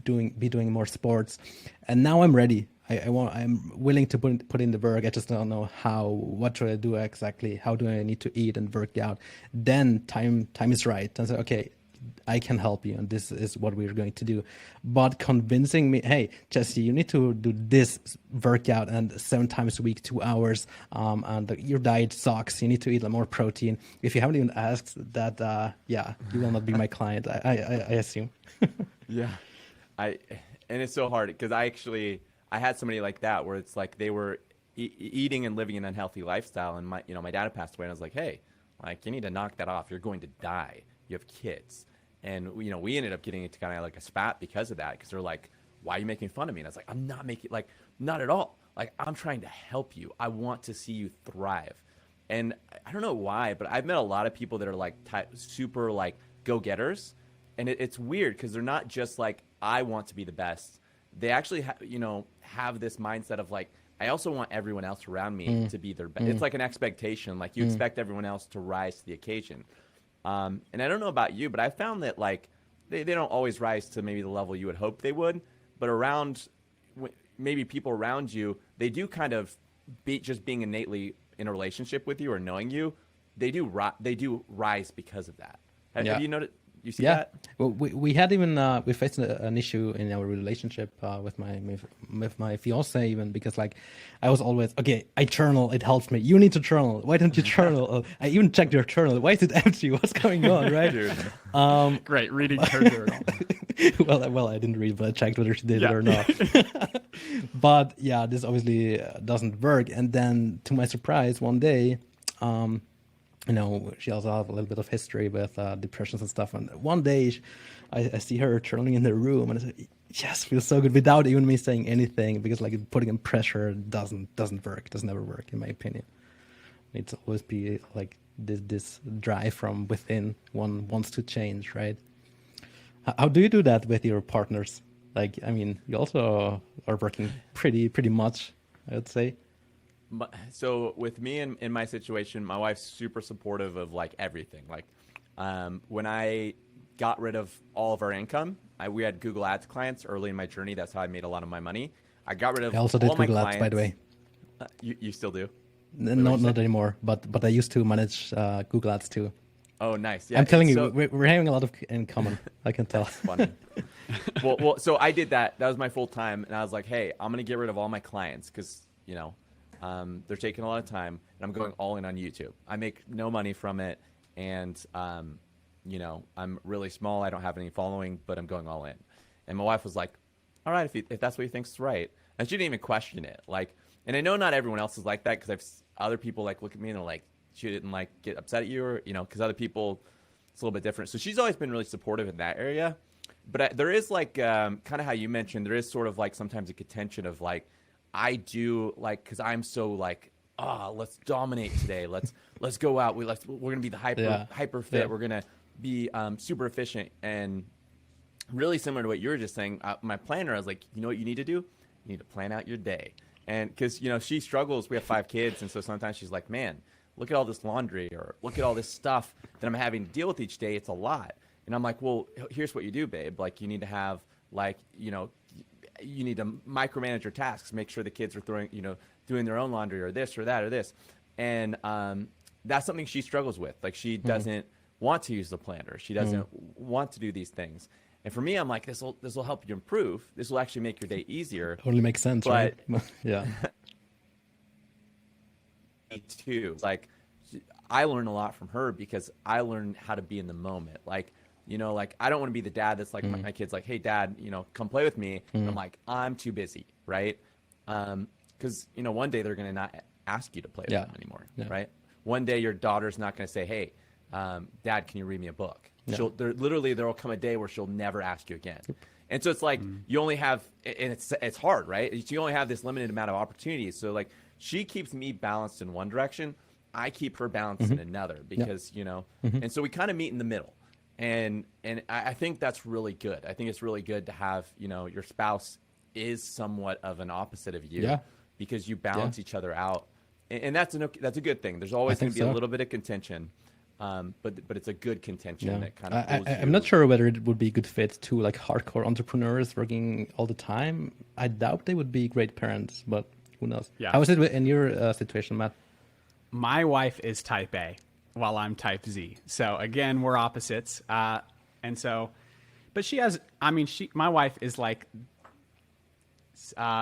be doing more sports, and now I'm ready. I'm willing to put in the work. I just don't know what should I do exactly, how do I need to eat and work out. Then time is right, and say, okay, I can help you, and this is what we're going to do. But convincing me, hey, Jesse, you need to do this workout and 7 times a week, 2 hours, and your diet sucks, you need to eat more protein. If you haven't even asked that, yeah, you will not be my client, I assume. Yeah. And it's so hard because I had somebody like that where it's like they were eating and living an unhealthy lifestyle, and my dad had passed away, and I was like, hey, like, you need to knock that off. You're going to die. You have kids. And we ended up getting into kind of like a spat because of that, because they're like, why are you making fun of me? And I was like, I'm not making, like, not at all. Like, I'm trying to help you. I want to see you thrive. And I don't know why, but I've met a lot of people that are like super like go-getters. And it's weird because they're not just like, I want to be the best. They actually, have this mindset of like, I also want everyone else around me to be their best. It's like an expectation. Like, you expect everyone else to rise to the occasion. And I don't know about you, but I found that like they don't always rise to maybe the level you would hope they would. But around maybe people around you, they do kind of just being innately in a relationship with you or knowing you, they do rise because of that. Have you noticed? You see that? Well, we had even we faced an issue in our relationship with my fiance, even because like I was always, okay, I journal, it helps me. You need to journal. Why don't you journal? I even checked your journal. Why is it empty? What's going on, right? Dude. Great, reading her journal. well, I didn't read, but I checked whether she did it or not. But yeah, this obviously doesn't work. And then, to my surprise, one day. She also has a little bit of history with depressions and stuff. And one day I see her journaling in the room, and I said, yes, feels so good, without even me saying anything, because like putting in pressure doesn't work, doesn't ever work, in my opinion. It needs to always be like this drive from within, one wants to change, right? How do you do that with your partners? Like, I mean, you also are working pretty much, I would say. So with me in my situation, my wife's super supportive of like everything. Like when I got rid of all of our income, we had Google Ads clients early in my journey. That's how I made a lot of my money. I got rid of all my clients. I also did Google Ads, by the way. You still do? Not anymore, but I used to manage Google Ads too. Oh, nice. Yeah, I'm telling you, we're having a lot in common. I can tell. That's funny. well, so I did that. That was my full time. And I was like, hey, I'm going to get rid of all my clients because, they're taking a lot of time, and I'm going all in on YouTube. I make no money from it, and I'm really small. I don't have any following, but I'm going all in. And my wife was like, all right, if that's what you think's right. And she didn't even question it. Like, and I know not everyone else is like that, because I've other people like look at me and they're like, she didn't like get upset at you, or because other people, it's a little bit different. So she's always been really supportive in that area. But there is like kind of how you mentioned, there is sort of like sometimes a contention of like, I do like, because I'm so like, let's dominate today. Let's go out. We're gonna be the hyper fit. Yeah. We're gonna be super efficient, and really similar to what you were just saying. My planner, I was like, you know what you need to do? You need to plan out your day, and because she struggles. We have 5 kids, and so sometimes she's like, man, look at all this laundry, or look at all this stuff that I'm having to deal with each day. It's a lot, and I'm like, well, here's what you do, babe. Like, you need to have like you need to micromanage your tasks, make sure the kids are doing their own laundry or this or that or this. And that's something she struggles with. Like she doesn't want to use the planner. She doesn't want to do these things. And for me, I'm like, this will help you improve. This will actually make your day easier. Totally makes sense, but, right? Yeah. Me too. Like I learn a lot from her because I learned how to be in the moment. Like, like I don't want to be the dad that's like my kid's like, hey dad, come play with me. And I'm like, I'm too busy, right? Because one day they're gonna not ask you to play with them anymore, right? One day your daughter's not gonna say, hey, dad, can you read me a book? There will come a day where she'll never ask you again. And so it's like you only have, and it's hard, right? You only have this limited amount of opportunities. So like she keeps me balanced in one direction, I keep her balanced in another because and so we kind of meet in the middle. And I think that's really good. I think it's really good to have your spouse is somewhat of an opposite of you because you balance each other out, and that's a good thing. There's always going to be a little bit of contention. But it's a good contention that kind of I'm not sure whether it would be a good fit to like hardcore entrepreneurs working all the time. I doubt they would be great parents, but who knows? Yeah. How is it in your situation, Matt? My wife is type A while I'm type Z. So again, we're opposites. But my wife is like,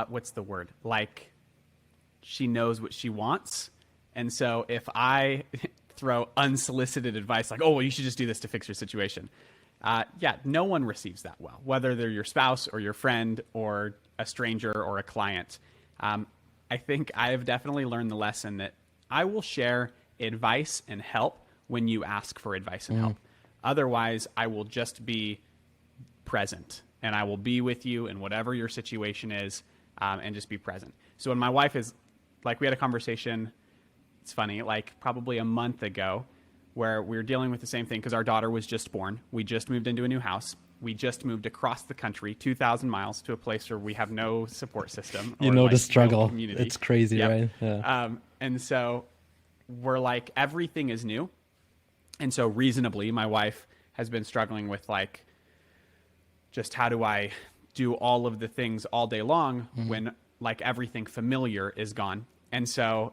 what's the word? Like she knows what she wants. And so if I throw unsolicited advice like, oh, well, you should just do this to fix your situation. No one receives that well, whether they're your spouse or your friend or a stranger or a client. I think I have definitely learned the lesson that I will share advice and help when you ask for advice and help. Otherwise, I will just be present and I will be with you in whatever your situation is and just be present. So when my wife is like, we had a conversation, it's funny, like probably a month ago where we were dealing with the same thing because our daughter was just born. We just moved into a new house. We just moved across the country, 2,000 miles to a place where we have no support system. The struggle. No community. It's crazy, Yep. right? Yeah. And so we're like, everything is new. And so reasonably, my wife has been struggling with like, just how do I do all of the things all day long when like everything familiar is gone. And so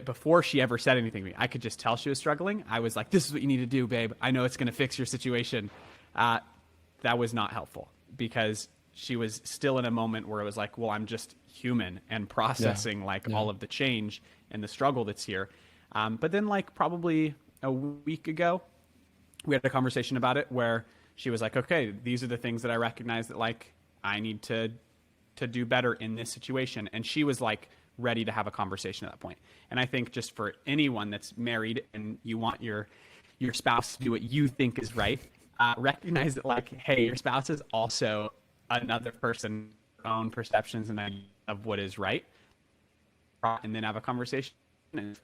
before she ever said anything to me, I could just tell she was struggling. I was like, this is what you need to do, babe. I know it's going to fix your situation. That was not helpful because she was still in a moment where it was like, well, I'm just human and processing all of the change and the struggle that's here. But then like probably a week ago, we had a conversation about it where she was like, okay, these are the things that I recognize that like I need to do better in this situation. And she was like ready to have a conversation at that point. And I think just for anyone that's married and you want your spouse to do what you think is right, recognize that like, hey, your spouse is also another person's own perceptions and ideas of what is right. And then have a conversation. And it's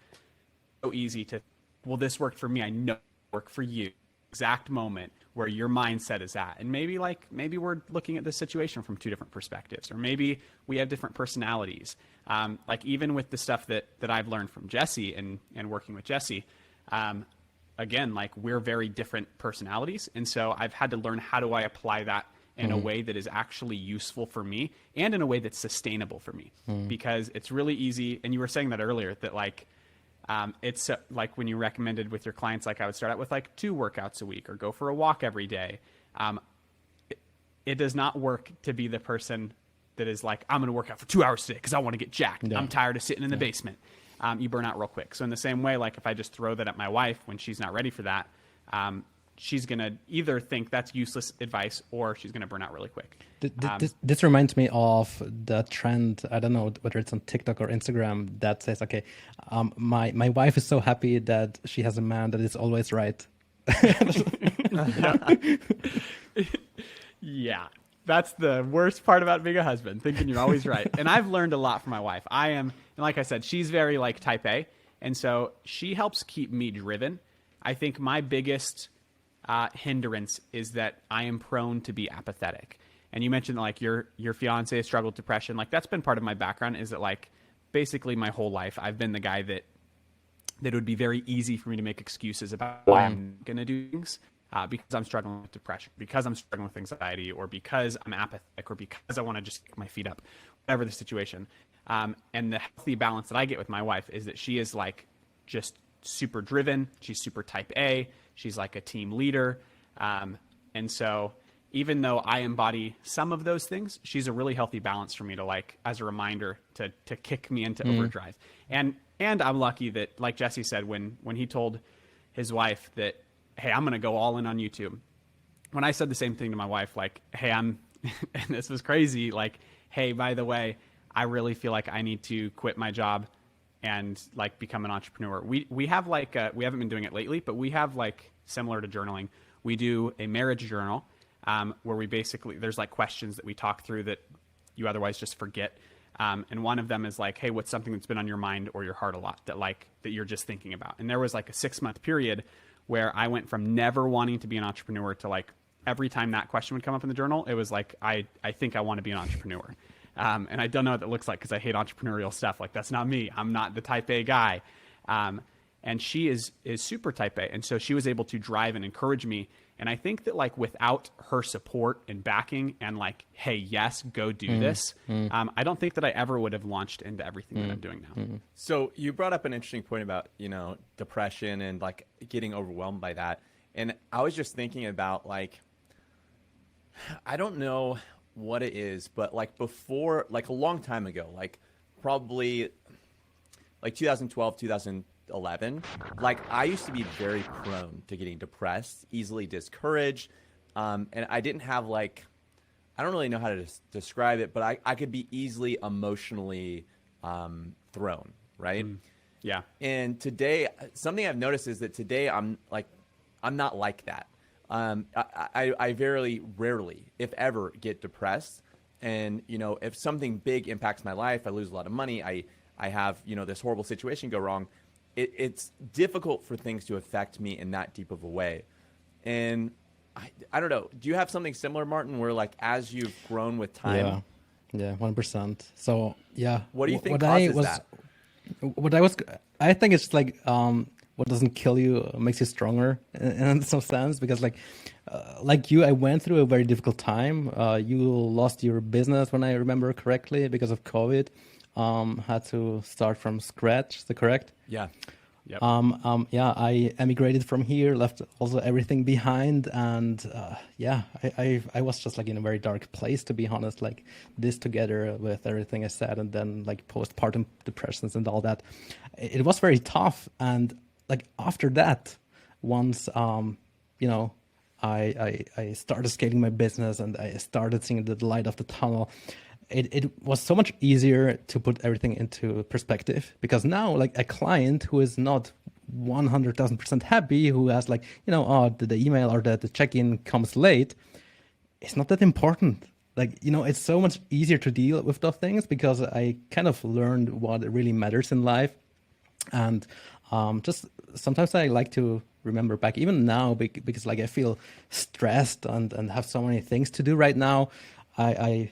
so easy to, well, this worked for me. I know it worked for you. Exact moment where your mindset is at. And maybe we're looking at this situation from two different perspectives, or maybe we have different personalities. Like even with the stuff that I've learned from Jesse and working with Jesse, again, like we're very different personalities. And so I've had to learn how do I apply that in a way that is actually useful for me and in a way that's sustainable for me, because it's really easy. And you were saying that earlier that like, it's like when you recommended with your clients, like I would start out with like 2 workouts a week or go for a walk every day. It does not work to be the person that is like, I'm going to work out for 2 hours today because I want to get jacked. Yeah. I'm tired of sitting in the basement. You burn out real quick. So in the same way, like if I just throw that at my wife when she's not ready for that, she's going to either think that's useless advice or she's going to burn out really quick. This reminds me of the trend, I don't know whether it's on TikTok or Instagram, that says, okay, my wife is so happy that she has a man that is always right. Yeah, that's the worst part about being a husband, thinking you're always right. And I've learned a lot from my wife. And like I said, she's very like type A. And so she helps keep me driven. I think my biggest hindrance is that I am prone to be apathetic. And you mentioned like your fiance has struggled with depression. Like that's been part of my background, is that like basically my whole life I've been the guy that it would be very easy for me to make excuses about why I'm going to do things. because I'm struggling with depression, because I'm struggling with anxiety, or because I'm apathetic, or because I want to just kick my feet up, whatever the situation. And the healthy balance that I get with my wife is that she is like just super driven. She's super type A. She's like a team leader. And so even though I embody some of those things, she's a really healthy balance for me to like, as a reminder to kick me into overdrive. And I'm lucky that, like Jesse said, when he told his wife that, hey, I'm going to go all in on YouTube. When I said the same thing to my wife, like, hey, and this was crazy. Like, hey, by the way, I really feel like I need to quit my job and like become an entrepreneur. We have like, we haven't been doing it lately, but we have like similar to journaling. We do a marriage journal where we basically, there's like questions that we talk through that you otherwise just forget. And one of them is like, hey, what's something that's been on your mind or your heart a lot that you're just thinking about? And there was like a 6-month period where I went from never wanting to be an entrepreneur to like every time that question would come up in the journal, it was like, I think I want to be an entrepreneur. And I don't know what that looks like because I hate entrepreneurial stuff. Like, that's not me. I'm not the type A guy. And she is super type A. And so she was able to drive and encourage me. And I think that like without her support and backing and like, hey, yes, go do this. I don't think that I ever would have launched into everything that I'm doing now. So you brought up an interesting point about, depression and like getting overwhelmed by that. And I was just thinking about like, I don't know what it is, but like before, like a long time ago, like probably like 2012, 2011, like I used to be very prone to getting depressed, easily discouraged. And I didn't have like, I don't really know how to describe it, but I could be easily emotionally thrown, right? Yeah. And today, something I've noticed is that today I'm not like that. I very rarely, if ever, get depressed. And, if something big impacts my life, I lose a lot of money, I have, this horrible situation go wrong, it's difficult for things to affect me in that deep of a way. And I don't know, do you have something similar, Martin, where like as you've grown with time? Yeah, 100%. So, yeah. What do you think causes that? I think it's like, what doesn't kill you makes you stronger in some sense, because like you, I went through a very difficult time. You lost your business, when I remember correctly, because of COVID. Had to start from scratch. Is that correct? Yeah. Yep. I emigrated from here, left also everything behind, and I was just like in a very dark place, to be honest. Like this together with everything I said, and then like postpartum depressions and all that, it was very tough. And like after that, once I started scaling my business and I started seeing the light of the tunnel, it was so much easier to put everything into perspective, because now like a client who is not 100,000% happy, who has like, the email or the check-in comes late, it's not that important. Like, it's so much easier to deal with those things because I kind of learned what really matters in life. And just sometimes I like to remember back, even now, because like I feel stressed and have so many things to do right now. I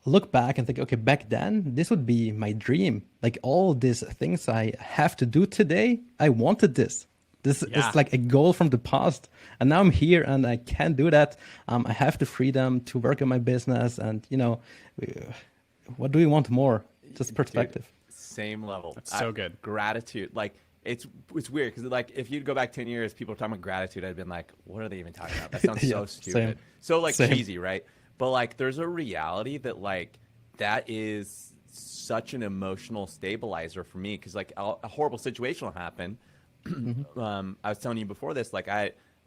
look back and think, okay, back then, this would be my dream. Like all these things I have to do today, I wanted this. This is like a goal from the past. And now I'm here and I can do that. I have the freedom to work on my business. And, what do we want more? Just perspective. Dude, same level. That's so good. Gratitude. Like, it's weird because like if you'd go back 10 years, people are talking about gratitude, I'd been like, what are they even talking about? That sounds so stupid. Same. So like Same. cheesy, right? But like there's a reality that like that is such an emotional stabilizer for me, because like a horrible situation will happen. I was telling you before this, like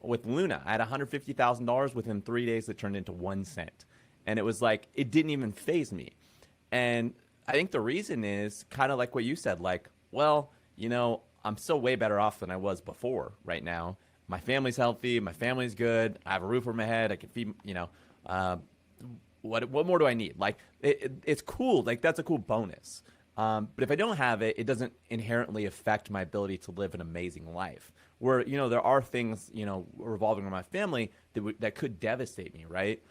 with Luna, I had $150,000 within 3 days that turned into 1 cent. And it was like, it didn't even faze me. And I think the reason is kind of like what you said, like, well, I'm still way better off than I was before right now. My family's healthy. My family's good. I have a roof over my head. I can feed, what more do I need? Like, it's cool. Like, that's a cool bonus. But if I don't have it, it doesn't inherently affect my ability to live an amazing life. Where, there are things, revolving around my family that could devastate me, right?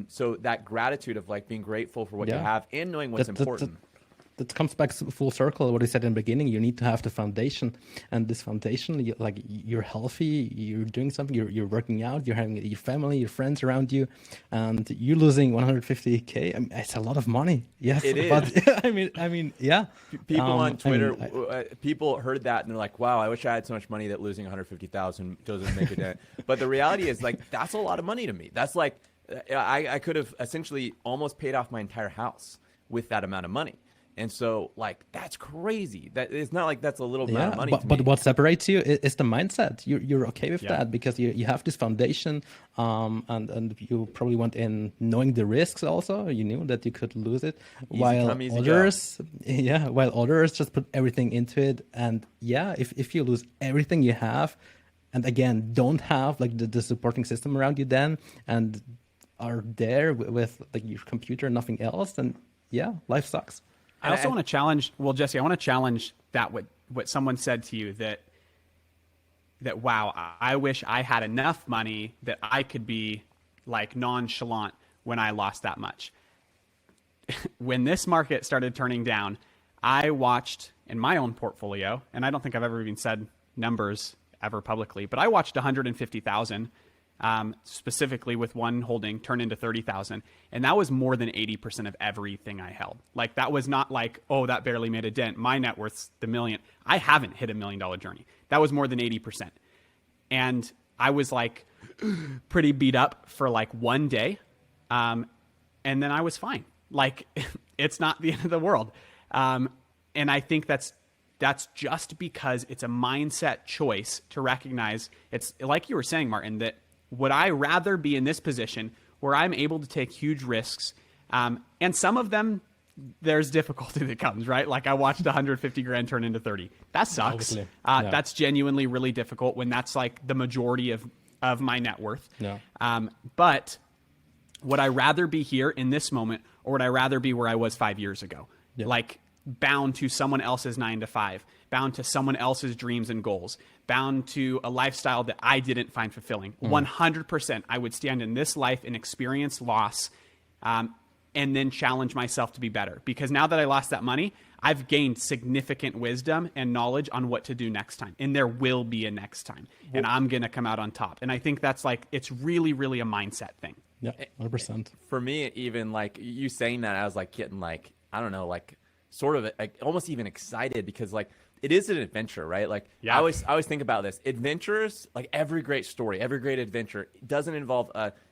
So that gratitude of like being grateful for what you have and knowing what's important. that comes back full circle. What I said in the beginning, you need to have the foundation, and this foundation, you're healthy, you're doing something, you're working out, you're having your family, your friends around you, and you losing 150K. I mean, it's a lot of money. Yes, it is. But I mean, yeah. People on Twitter, people heard that and they're like, "Wow, I wish I had so much money that losing 150,000 doesn't make a dent." But the reality is, like, that's a lot of money to me. That's like, I could have essentially almost paid off my entire house with that amount of money. And so, like, that's crazy. That it's not like that's a little amount of money. But what separates you is the mindset. You're okay with that because you have this foundation, and you probably went in knowing the risks. Also, you knew that you could lose it, while others just put everything into it. And if you lose everything you have, and again don't have like the supporting system around you, then and are there with like your computer and nothing else, then life sucks. I also want to challenge, Jesse, I want to challenge that what someone said to you that wow, I wish I had enough money that I could be like nonchalant when I lost that much. When this market started turning down, I watched in my own portfolio, and I don't think I've ever even said numbers ever publicly, but I watched 150,000 specifically with one holding turn into 30,000. And that was more than 80% of everything I held. Like, that was not like, oh, that barely made a dent. My net worth's the million. I haven't hit $1 million journey. That was more than 80%. And I was like pretty beat up for like one day. And then I was fine. Like, it's not the end of the world. And I think that's just because it's a mindset choice to recognize, it's like you were saying, Martin, that would I rather be in this position where I'm able to take huge risks? And some of them, there's difficulty that comes, right? Like, I watched 150 grand turn into 30. That sucks. That's genuinely really difficult when that's like the majority of my net worth. But would I rather be here in this moment, or would I rather be where I was 5 years ago? Like, bound to someone else's 9 to 5, bound to someone else's dreams and goals, bound to a lifestyle that I didn't find fulfilling. 100%, I would stand in this life and experience loss, and then challenge myself to be better. Because now that I lost that money, I've gained significant wisdom and knowledge on what to do next time. And there will be a next time. And I'm going to come out on top. And I think that's like, it's really, really a mindset thing. Yeah, 100%. For me, even like you saying that, I was like getting like, I don't know, like sort of like almost even excited, because like it is an adventure, right? Like I always think about this. Adventures, like every great story, every great adventure doesn't involve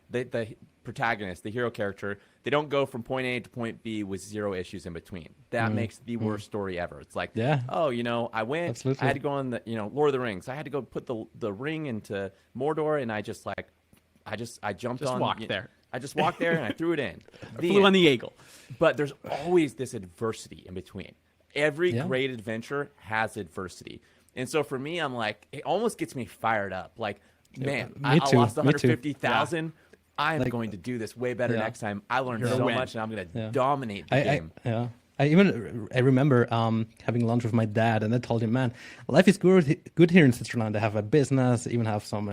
the protagonist, the hero character. They don't go from point A to point B with zero issues in between. That makes the worst story ever. It's like, oh, I went, absolutely. I had to go on the, Lord of the Rings. I had to go put the ring into Mordor, and I just like, I jumped on. Walked there. I just walked there and I threw it in. Flew on the eagle. But there's always this adversity in between. Every great adventure has adversity. And so for me, I'm like, it almost gets me fired up. Like, man, I lost 150,000. I am going to do this way better next time. I learned so much, and I'm going to dominate the game. I remember having lunch with my dad, and I told him, man, life is good here in Switzerland. I have a business, even have some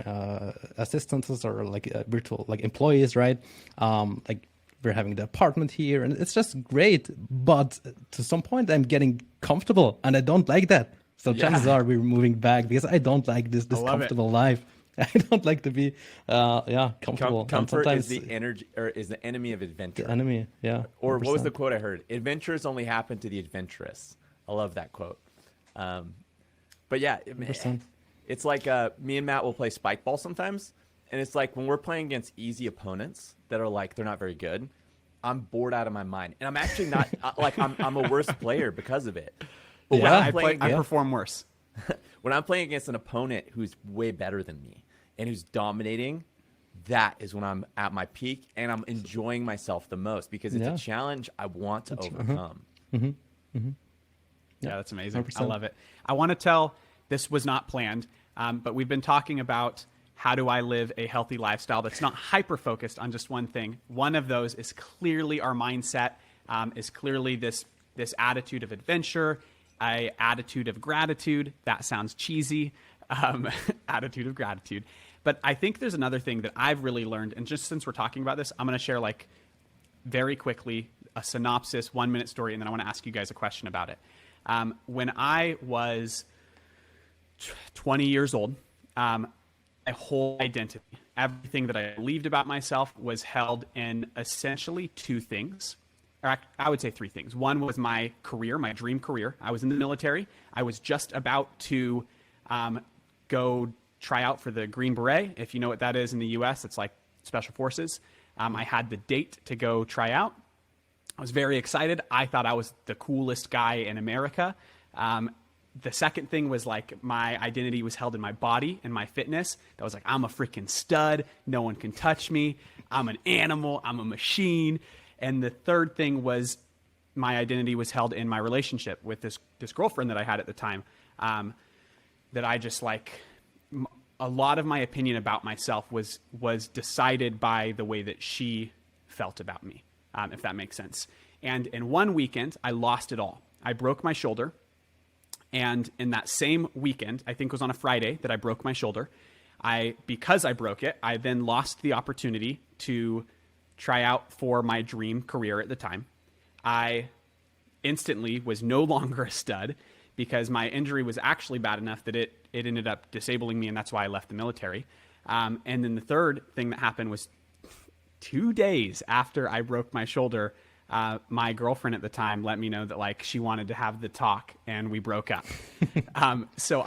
assistants or like virtual like employees, right? Like, we're having the apartment here, and it's just great. But to some point, I'm getting comfortable, and I don't like that. So chances are we're moving back, because I don't like this comfortable life. I don't like to be comfortable. Comfort is the energy, or is the enemy of adventure. The enemy, yeah. 100%. Or what was the quote I heard? Adventures only happen to the adventurous. I love that quote. But yeah, it's like me and Matt will play spike ball sometimes, and it's like when we're playing against easy opponents that are like, they're not very good, I'm bored out of my mind, and I'm actually not like I'm a worse player because of it. But I perform worse. When I'm playing against an opponent who's way better than me and who's dominating, that is when I'm at my peak and I'm enjoying myself the most, because it's a challenge I want to overcome. Yeah, that's amazing. 100%. I love it. I want to tell, this was not planned, but we've been talking about how do I live a healthy lifestyle that's not hyper-focused on just one thing. One of those is clearly our mindset, is clearly this attitude of adventure, a attitude of gratitude. That sounds cheesy, attitude of gratitude. But I think there's another thing that I've really learned, and just since we're talking about this, I'm going to share like very quickly a synopsis, 1-minute story, and then I want to ask you guys a question about it. When I was 20 years old, my whole identity, everything that I believed about myself was held in essentially two things. Or I would say three things. One was my career, my dream career. I was in the military. I was just about to go try out for the Green Beret. If you know what that is in the U.S., it's like Special Forces. I had the date to go try out. I was very excited. I thought I was the coolest guy in America. The second thing was like my identity was held in my body and my fitness. That was like, I'm a freaking stud. No one can touch me. I'm an animal. I'm a machine. And the third thing was my identity was held in my relationship with this girlfriend that I had at the time. That I just like, a lot of my opinion about myself was decided by the way that she felt about me, if that makes sense. And in one weekend, I lost it all. I broke my shoulder. And in that same weekend, I think it was on a Friday that I broke my shoulder. Because I broke it, I then lost the opportunity to try out for my dream career at the time. I instantly was no longer a stud because my injury was actually bad enough that it ended up disabling me, and that's why I left the military. And then the third thing that happened was 2 days after I broke my shoulder, my girlfriend at the time let me know that like she wanted to have the talk, and we broke up. So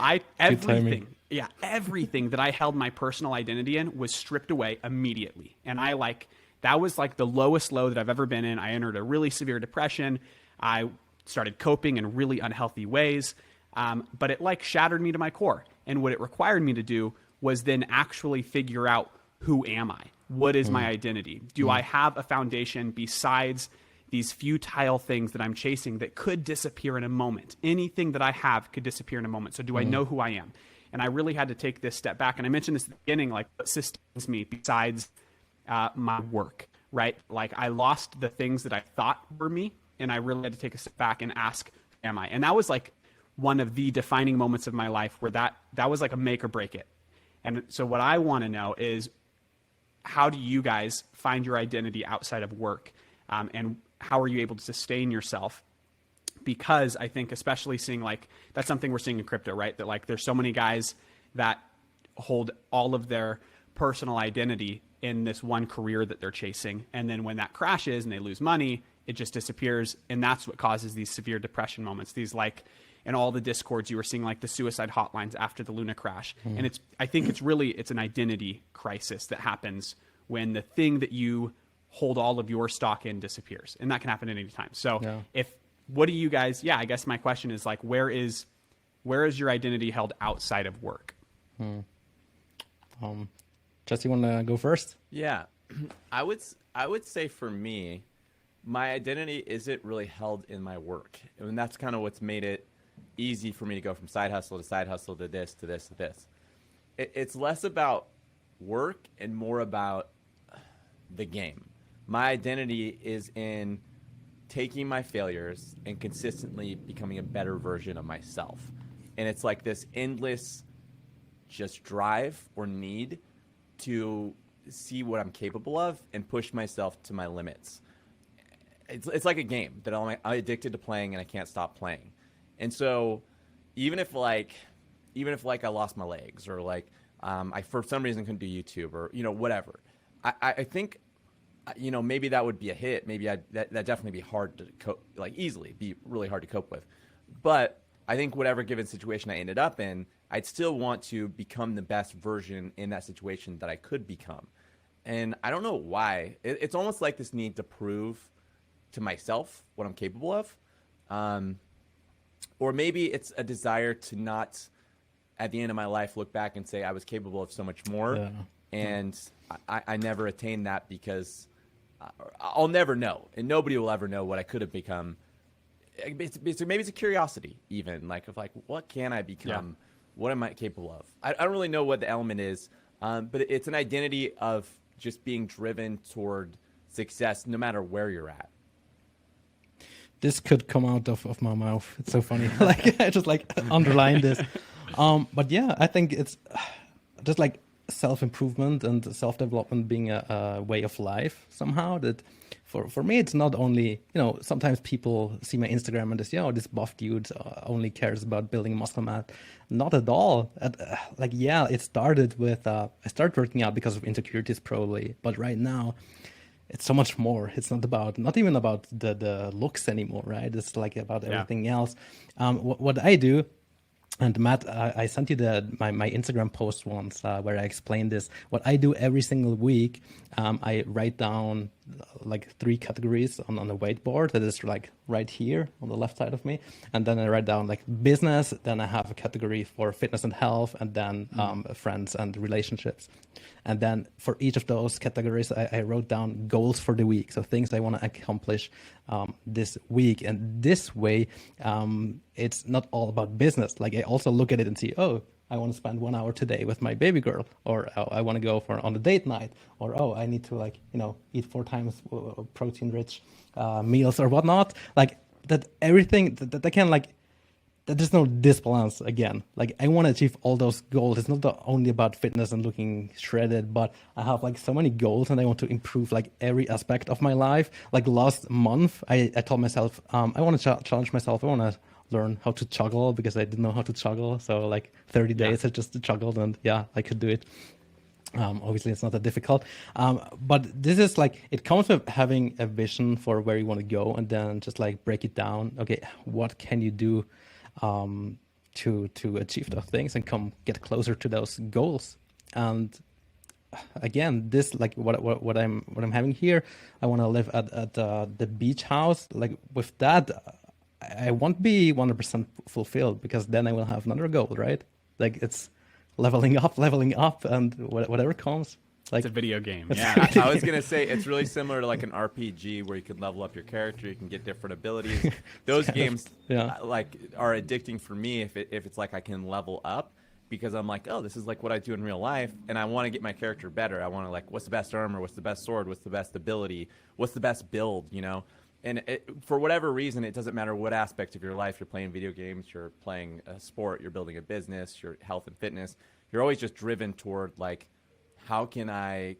everything that I held my personal identity in was stripped away immediately. And that was like the lowest low that I've ever been in. I entered a really severe depression. I started coping in really unhealthy ways. But it like shattered me to my core. And what it required me to do was then actually figure out, who am I? What is my identity? Do I have a foundation besides these futile things that I'm chasing that could disappear in a moment? Anything that I have could disappear in a moment. So do I know who I am? And I really had to take this step back. And I mentioned this at the beginning, like what sustains me besides my work, right? Like I lost the things that I thought were me, and I really had to take a step back and ask, who am I? And that was like one of the defining moments of my life where that was like a make or break it. And so what I want to know is, how do you guys find your identity outside of work? And how are you able to sustain yourself? Because I think especially seeing like, that's something we're seeing in crypto, right? That like there's so many guys that hold all of their personal identity in this one career that they're chasing. And then when that crashes and they lose money, it just disappears. And that's what causes these severe depression moments. These like, in all the discords, you were seeing like the suicide hotlines after the Luna crash. And I think it's an identity crisis that happens when the thing that you hold all of your stock in disappears. And that can happen at any time. So what do you guys, I guess my question is like, where is your identity held outside of work? Jesse, you want to go first? Yeah, I would say for me, my identity isn't really held in my work. And that's kind of what's made it easy for me to go from side hustle to side hustle to this, to this, to this. It's less about work and more about the game. My identity is in taking my failures and consistently becoming a better version of myself. And it's like this endless just drive or need to see what I'm capable of and push myself to my limits. It's like a game that I'm addicted to playing and I can't stop playing. And so even if I lost my legs or like I for some reason couldn't do YouTube or whatever, I think maybe that would be a hit. Maybe that definitely be hard to cope, like easily be really hard to cope with. But I think whatever given situation I ended up in, I'd still want to become the best version in that situation that I could become. And I don't know why. It's almost like this need to prove to myself what I'm capable of. Or maybe it's a desire to not, at the end of my life, look back and say I was capable of so much more. Yeah. And I never attained that because I'll never know. And nobody will ever know what I could have become. Maybe it's a curiosity even, like of like, what can I become? Yeah. What am I capable of? I don't really know what the element is, but it's an identity of just being driven toward success no matter where you're at. This could come out of my mouth. It's so funny. Like I just like underline this. But yeah, I think it's just like self-improvement and self-development being a way of life somehow. That for me, it's not only, sometimes people see my Instagram and they say, oh, this buff dude only cares about building muscle mass. Not at all. It started with, I started working out because of insecurities probably, but right now it's so much more. It's not even about the looks anymore, right? It's like about everything else. What I do, and Matt, I sent you my Instagram post once where I explained this. What I do every single week, I write down like 3 categories on a whiteboard that is like right here on the left side of me. And then I write down like business, then I have a category for fitness and health, and then friends and relationships. And then for each of those categories, I wrote down goals for the week. So things I want to accomplish this week. And this way, it's not all about business. Like I also look at it and see, oh, I want to spend 1 hour today with my baby girl, or I want to go on a date night, or oh, I need to eat 4 times protein-rich meals or whatnot. Like that, everything that I can that there's no disbalance again. Like I want to achieve all those goals. It's not only about fitness and looking shredded, but I have like so many goals and I want to improve like every aspect of my life. Like last month, I told myself, I want to challenge myself. I want to learn how to juggle because I didn't know how to juggle. So like 30 days I just juggled and I could do it. Obviously it's not that difficult. But this is like, it comes with having a vision for where you want to go and then just like break it down. Okay, what can you do to achieve those things and get closer to those goals? And again, this like what I'm having here, I want to live at the beach house. Like with that, I won't be 100% fulfilled because then I will have another goal, right? Like it's leveling up, and whatever comes. Like, it's a video game. Yeah, I was gonna say it's really similar to like an RPG where you can level up your character, you can get different abilities. Those games like are addicting for me if it's like I can level up, because I'm like, oh, this is like what I do in real life, and I want to get my character better. I want to like, what's the best armor? What's the best sword? What's the best ability? What's the best build? And for whatever reason, it doesn't matter what aspect of your life you're playing video games, you're playing a sport, you're building a business, your health and fitness. You're always just driven toward like, how can I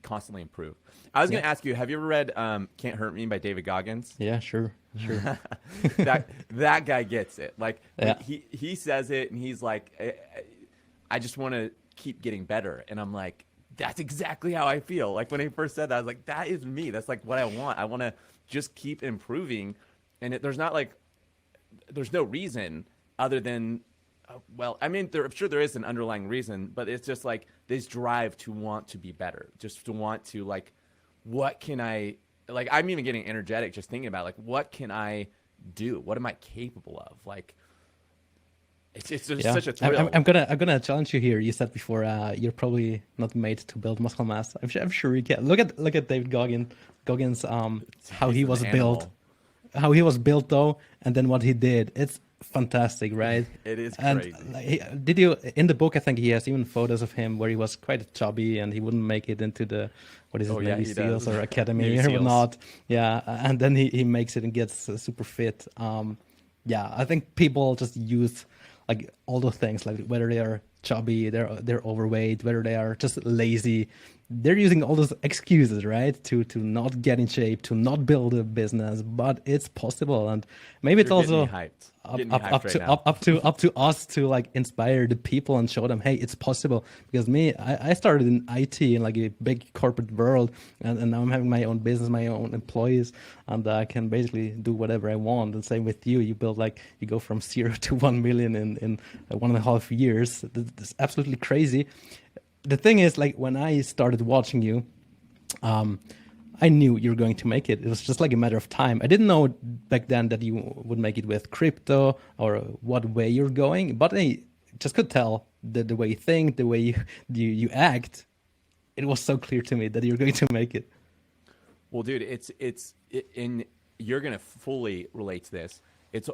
constantly improve? I was going to ask you, have you ever read Can't Hurt Me by David Goggins? Yeah, sure. that guy gets it. Like he says it and he's like, I just want to keep getting better. And I'm like, that's exactly how I feel. Like when he first said that, I was like, that is me. That's like what I want. I want to just keep improving. And there's no reason other than, well, I mean, I'm sure there is an underlying reason, but it's just like this drive to want to be better, just to want to like, what can I, like, I'm even getting energetic just thinking about like, what can I do? What am I capable of? Like, it's just such a thrill. I'm gonna challenge you here. You said before you're probably not made to build muscle mass. I'm sure you can. Look at David Goggins. How he was built. How he was built though, and then what he did. It's fantastic, right? It is crazy. And did you in the book? I think he has even photos of him where he was quite chubby and he wouldn't make it into the Navy SEALs or Academy or not. Yeah, and then he makes it and gets super fit. I think people just use like all those things, like whether they are chubby, they're overweight, whether they are just lazy. They're using all those excuses, right, to not get in shape, to not build a business, but it's possible, and maybe it's also up to us to like inspire the people and show them, hey, it's possible. Because I started in IT in like a big corporate world, and now I'm having my own business, my own employees, and I can basically do whatever I want. And same with you, you go from 0 to 1 million in 1.5 years. That's absolutely crazy. The thing is, like, when I started watching you, I knew you were going to make it. It was just like a matter of time. I didn't know back then that you would make it with crypto or what way you're going, but I just could tell the way you think, the way you act. It was so clear to me that you're going to make it. Well, dude, you're going to fully relate to this.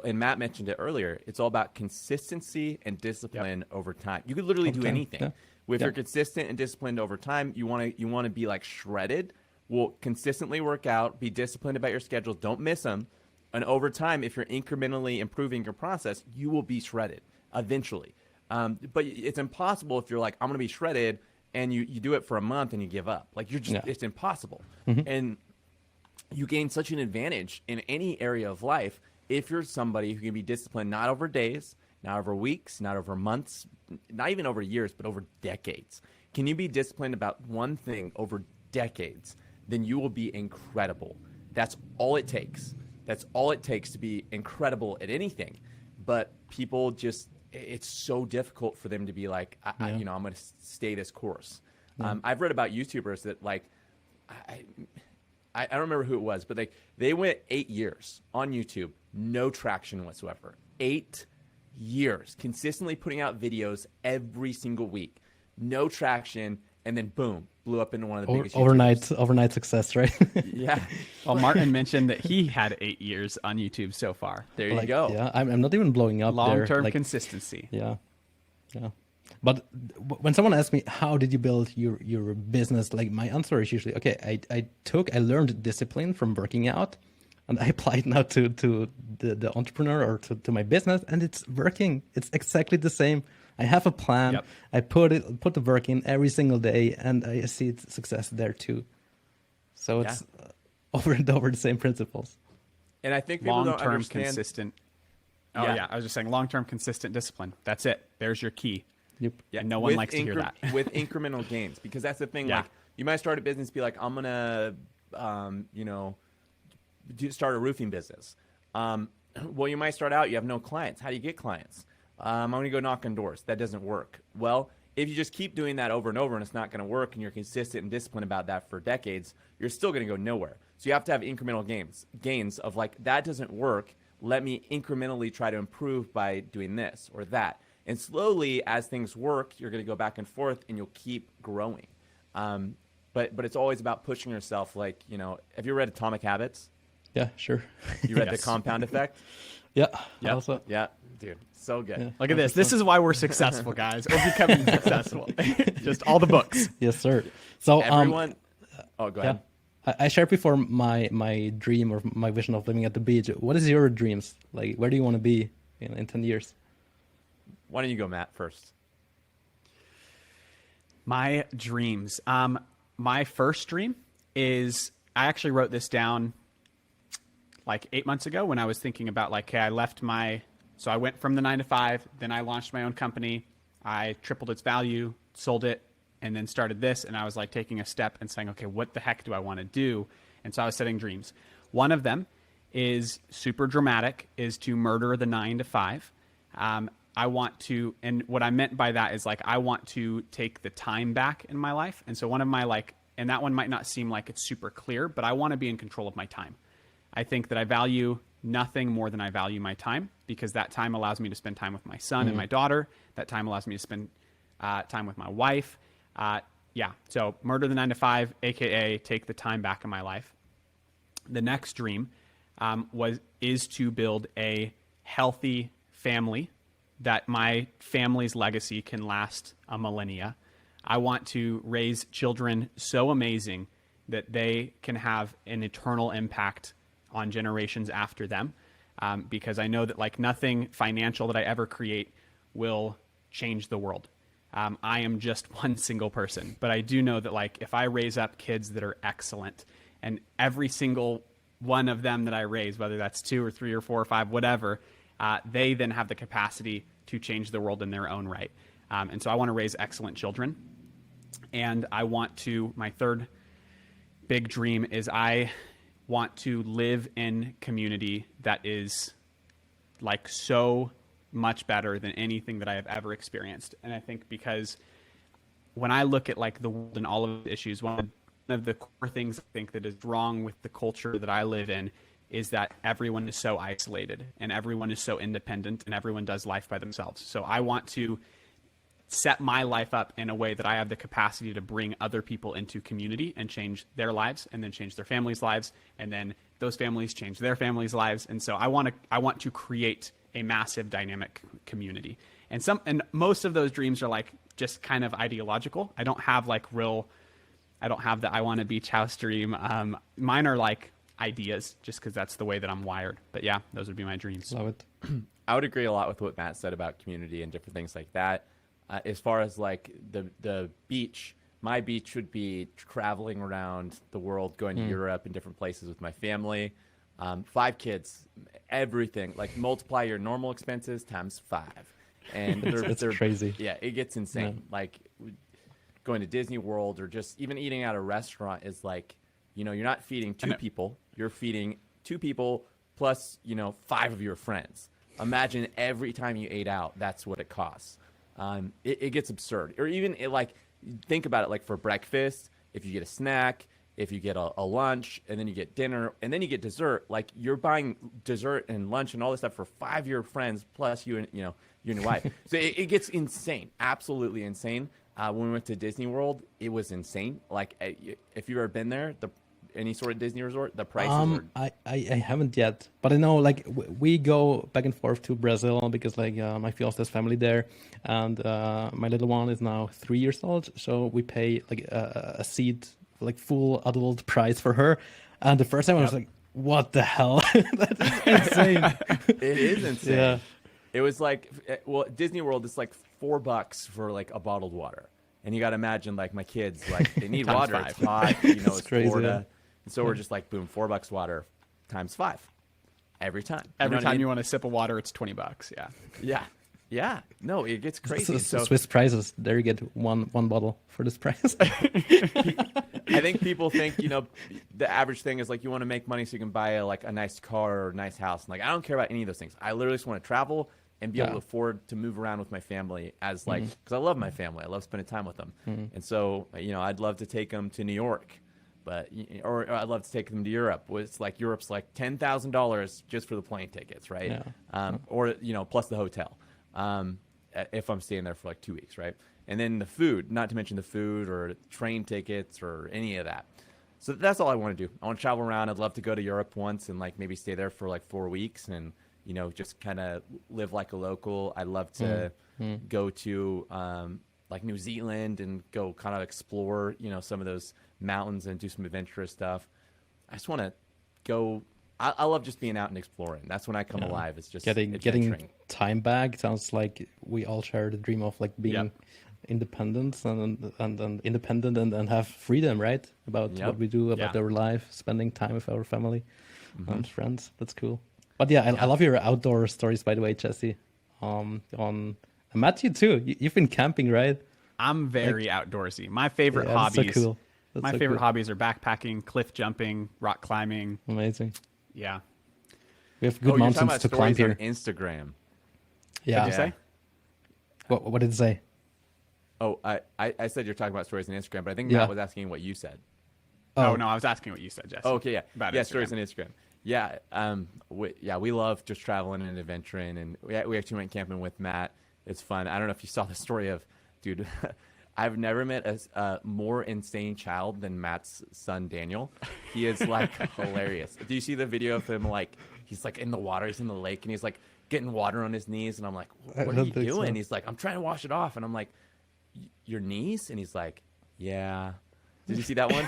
And Matt mentioned it earlier. It's all about consistency and discipline over time. You could literally do anything. Yeah. If you're consistent and disciplined over time, you want to be like shredded. Well, consistently work out, be disciplined about your schedules, don't miss them. And over time, if you're incrementally improving your process, you will be shredded eventually. But it's impossible if you're like, I'm going to be shredded and you do it for a month and you give up. Like it's impossible. And you gain such an advantage in any area of life if you're somebody who can be disciplined, not over days, not over weeks, not over months, not even over years, but over decades. Can you be disciplined about one thing over decades? Then you will be incredible. That's all it takes. That's all it takes to be incredible at anything. But people just, it's so difficult for them to be like, I'm going to stay this course. I've read about YouTubers that like, I don't remember who it was, but like they went 8 years on YouTube, no traction whatsoever. 8 years, consistently putting out videos every single week, no traction, and then boom, blew up into one of the biggest overnight success, right? Yeah. Well, Martin mentioned that he had 8 years on YouTube so far. There you go. Yeah, I'm not even blowing up. Long-term consistency. Yeah. But when someone asks me, how did you build your business? Like my answer is usually, okay, I learned discipline from working out, and I applied now to the entrepreneur or to my business, and it's working. It's exactly the same. I have a plan. Yep. I put the work in every single day, and I see success there too. So it's over and over the same principles. And I think people don't Long-term understand. consistent. Oh yeah, I was just saying long-term consistent discipline. That's it. There's your key. Yep. Yeah, and no one likes to hear that. With incremental gains, because that's the thing. Yeah. Like you might start a business, be like, I'm gonna, start a roofing business. Well, you might start out, you have no clients. How do you get clients? I'm gonna go knock on doors. That doesn't work. Well, if you just keep doing that over and over, and it's not gonna work, and you're consistent and disciplined about that for decades, you're still gonna go nowhere. So you have to have incremental gains of like, that doesn't work. Let me incrementally try to improve by doing this or that. And slowly, as things work, you're going to go back and forth, and you'll keep growing. But it's always about pushing yourself. Like, have you read Atomic Habits? Yeah, sure. You read The Compound Effect? Yeah. Yep. Also. Yeah, dude, so good. Yeah. Look at this. This is why we're successful, guys. We're becoming successful. Just all the books. Yes, sir. So Everyone. Oh, go ahead. I shared before my dream or my vision of living at the beach. What is your dreams? Like, where do you want to be in 10 years? Why don't you go, Matt, first? My dreams. My first dream is, I actually wrote this down like 8 months ago when I was thinking about like, hey, so I went from the 9 to 5, then I launched my own company. I tripled its value, sold it, and then started this. And I was like taking a step and saying, okay, what the heck do I want to do? And so I was setting dreams. One of them is super dramatic, is to murder the 9 to 5. I want to, and what I meant by that is like, I want to take the time back in my life. And so one of my and that one might not seem like it's super clear, but I want to be in control of my time. I think that I value nothing more than I value my time, because that time allows me to spend time with my son and my daughter. That time allows me to spend time with my wife. So murder the 9 to 5, AKA take the time back in my life. The next dream is to build a healthy family, that my family's legacy can last a millennia. I want to raise children so amazing that they can have an eternal impact on generations after them, because I know that like nothing financial that I ever create will change the world. I am just one single person, but I do know that like if I raise up kids that are excellent, and every single one of them that I raise, whether that's 2 or 3 or 4 or 5, whatever, they then have the capacity to change the world in their own right. And so I want to raise excellent children. And my third big dream is I want to live in community that is like so much better than anything that I have ever experienced. And I think because when I look at like the world and all of the issues, one of the core things I think that is wrong with the culture that I live in is that everyone is so isolated and everyone is so independent and everyone does life by themselves. So I want to set my life up in a way that I have the capacity to bring other people into community and change their lives, and then change their families' lives, and then those families change their families' lives. And so I want to create a massive dynamic community. And most of those dreams are like just kind of ideological. I don't have the I want to beach house dream. Mine are like ideas, just because that's the way that I'm wired. But yeah, those would be my dreams. Love it. I would agree a lot with what Matt said about community and different things like that. As far as like the beach, my beach would be traveling around the world, going to Europe and different places with my family. 5 kids, everything. Like multiply your normal expenses times 5. And they're crazy. Yeah, it gets insane. Yeah. Like going to Disney World or just even eating at a restaurant is like, you know, you're not feeding 2 people. You're feeding 2 people plus, you know, 5 of your friends. Imagine every time you ate out, that's what it costs. It gets absurd. Or even like, think about it like for breakfast, if you get a snack, if you get a lunch, and then you get dinner, and then you get dessert, like you're buying dessert and lunch and all this stuff for 5 of your friends plus you and, you know, you and your wife. So it gets insane, absolutely insane. When we went to Disney World, it was insane. Like if you've ever been there, any sort of Disney resort, the prices are... I haven't yet, but I know like we go back and forth to Brazil because like my fiance's family there, and my little one is now 3 years old, so we pay like a seat, like full adult price for her. And the first time I was like, what the hell? That is insane. It is insane. Yeah. It was like, well, Disney World is like $4 for like a bottled water. And you got to imagine like my kids, like they need water. 5. It's hot, you know, it's crazy, Florida. yeah. And so we're just like, boom, $4 water times 5 every time. Every know what I time mean? you want a sip of water, it's $20. Yeah. Yeah. Yeah. No, it gets crazy. So Swiss prices. There you get one bottle for this price. I think people think, you know, the average thing is like you want to make money so you can buy a nice car or a nice house. And like, I don't care about any of those things. I literally just want to travel and be able to afford to move around with my family as like, because I love my family. I love spending time with them. And so, you know, I'd love to take them to New York, or I'd love to take them to Europe. It's like Europe's like $10,000 just for the plane tickets, right? Yeah. Or, you know, plus the hotel. If I'm staying there for like 2 weeks, right? And then the food, not to mention the food or train tickets or any of that. So that's all I want to do. I want to travel around. I'd love to go to Europe once and like maybe stay there for like 4 weeks and, you know, just kind of live like a local. I'd love to go to like New Zealand and go kind of explore, you know, some of those mountains and do some adventurous stuff. I just want to go. I love just being out and exploring. That's when I come alive. It's just getting time back. Sounds like we all share the dream of like being independent and independent and have freedom, right? About what we do, about our life, spending time with our family and friends. That's cool. But I love your outdoor stories, by the way, Jesse. Matt, you too. You've been camping, right? I'm very outdoorsy. My favorite hobbies. That's so cool. My favorite hobbies are backpacking, cliff jumping, rock climbing. Amazing. Yeah. We have good mountains to climb here. On Instagram. Yeah. What'd you say? What did it say? Oh, I said you're talking about stories on Instagram, but I think Matt was asking what you said. Oh, no, I was asking what you said, Jesse. Oh, okay, yeah. About yeah, Instagram. stories on Instagram. Yeah, we love just traveling and adventuring, and we actually went camping with Matt. It's fun. I don't know if you saw the story of, dude, I've never met a more insane child than Matt's son, Daniel. He is like hilarious. Do you see the video of him, like, he's like in the water, he's in the lake, and he's like getting water on his knees, and I'm like, what are you doing? So. He's like, I'm trying to wash it off, and I'm like, your knees? And he's like, yeah. Did you see that one?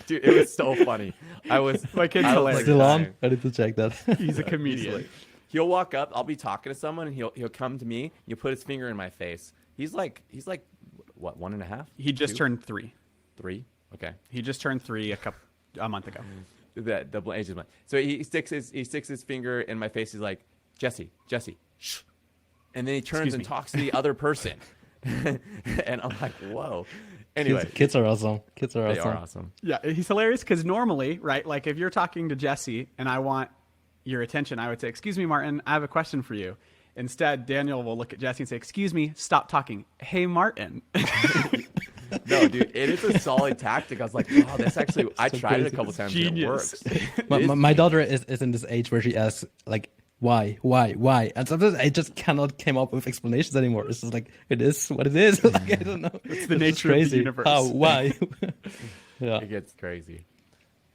Dude, it was so funny. My kid's hilarious. Like, Still on? I need to check that. He's a comedian. He'll walk up. I'll be talking to someone, and he'll come to me. He'll put his finger in my face. He's like, what, 1.5? He just turned 3. 3? Okay. He just turned 3 a month ago. The age is mine. So he sticks his finger in my face. He's like, Jesse, shh. And then he turns and talks to the other person. And I'm like, whoa. Anyway, kids are awesome. They are awesome. Yeah, he's hilarious because normally, right, like if you're talking to Jesse and I want your attention, I would say, excuse me, Martin, I have a question for you. Instead, Daniel will look at Jesse and say, excuse me, stop talking. Hey, Martin. No, dude, it is a solid tactic. I was like, oh, that's actually, I tried it a couple times. Genius. It works. My daughter is in this age where she asks, like, why? And sometimes I just cannot come up with explanations anymore. It's just like, it is what it is. Like, I don't know. It's the nature of the universe. How? Why? Yeah. It gets crazy.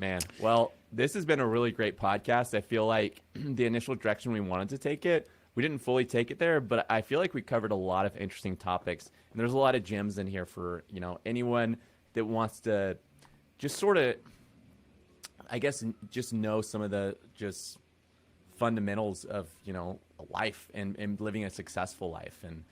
Man, well, this has been a really great podcast. I feel like the initial direction we wanted to take it, we didn't fully take it there, but I feel like we covered a lot of interesting topics. And there's a lot of gems in here for, you know, anyone that wants to just sort of, I guess, just know some of the just fundamentals of, you know, life and living a successful life and,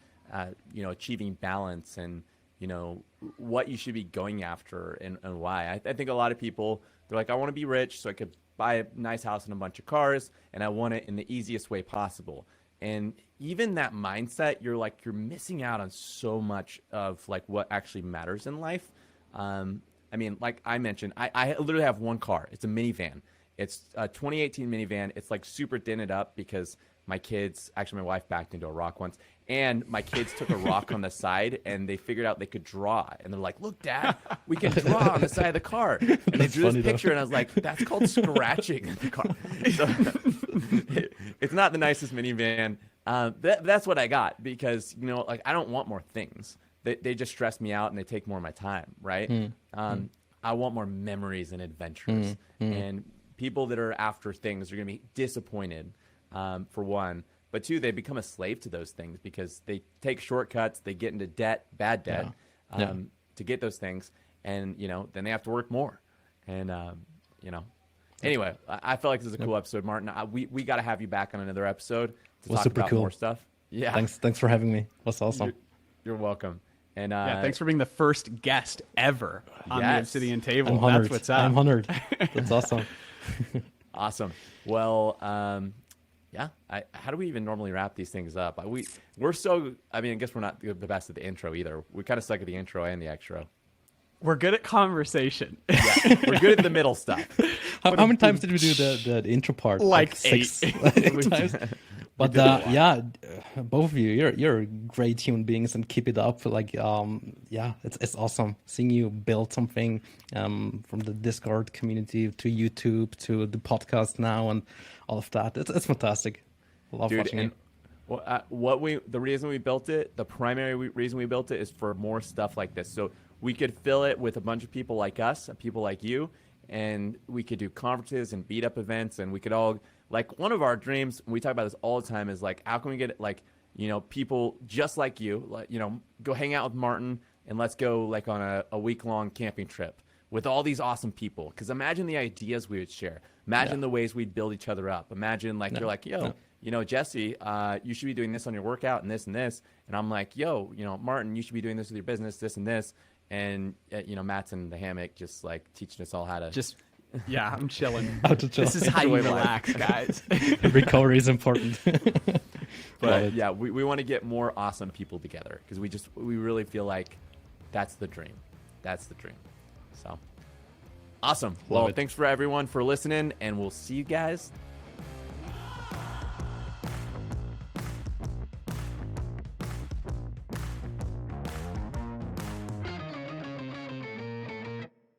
you know, achieving balance and you know, what you should be going after and why. I think a lot of people, they're like, I want to be rich so I could buy a nice house and a bunch of cars, and I want it in the easiest way possible. And even that mindset, you're missing out on so much of like what actually matters in life. I mean, like I mentioned, I literally have one car. It's a minivan. It's a 2018 minivan. It's like super dented up because my wife backed into a rock once, and my kids took a rock on the side and they figured out they could draw. And they're like, look, Dad, we can draw on the side of the car. And they drew this picture, and I was like, that's called scratching the car. So, it's not the nicest minivan. That's what I got because, you know, like I don't want more things. They just stress me out and they take more of my time, right? I want more memories and adventures. And people that are after things are going to be disappointed, for one. But two, they become a slave to those things because they take shortcuts, they get into debt, bad debt, to get those things. And, you know, then they have to work more. And, you know, anyway, I felt like this is a cool episode, Martin. We got to have you back on another episode to talk about more stuff. Yeah. Thanks for having me. That's awesome. You're welcome. And thanks for being the first guest ever on the Obsidian Table. I'm honored. That's what's up. I'm honored. That's awesome. Awesome. Well, yeah. How do we even normally wrap these things up? We're so. I mean, I guess we're not the best at the intro either. We kind of suck at the intro and the extro. We're good at conversation. Yeah, we're good at the middle stuff. How many times did we do the intro part? Like 6 8 times. But yeah, both of you, you're great human beings and keep it up. Like, yeah, it's awesome seeing you build something from the Discord community to YouTube to the podcast now and all of that. It's fantastic. I love watching it. Well, the reason we built it, the primary reason we built it is for more stuff like this. So we could fill it with a bunch of people like us, people like you, and we could do conferences and beat up events, and we could all, like, one of our dreams, we talk about this all the time, is like, how can we get, like, you know, people just like you, like, you know, go hang out with Martin and let's go like on a week-long camping trip with all these awesome people. Because imagine the ideas we would share. Imagine the ways we'd build each other up. Imagine, like, you're like, yo, you know, Jesse, you should be doing this on your workout and this and this. And I'm like, yo, you know, Martin, you should be doing this with your business, this and this. And, you know, Matt's in the hammock just, like, teaching us all how to... Yeah, I'm chilling. How to chill. This is how you relax, guys. Recovery is important. But, yeah, we want to get more awesome people together because we really feel like that's the dream. That's the dream. So, awesome. Well, thanks for everyone for listening, and we'll see you guys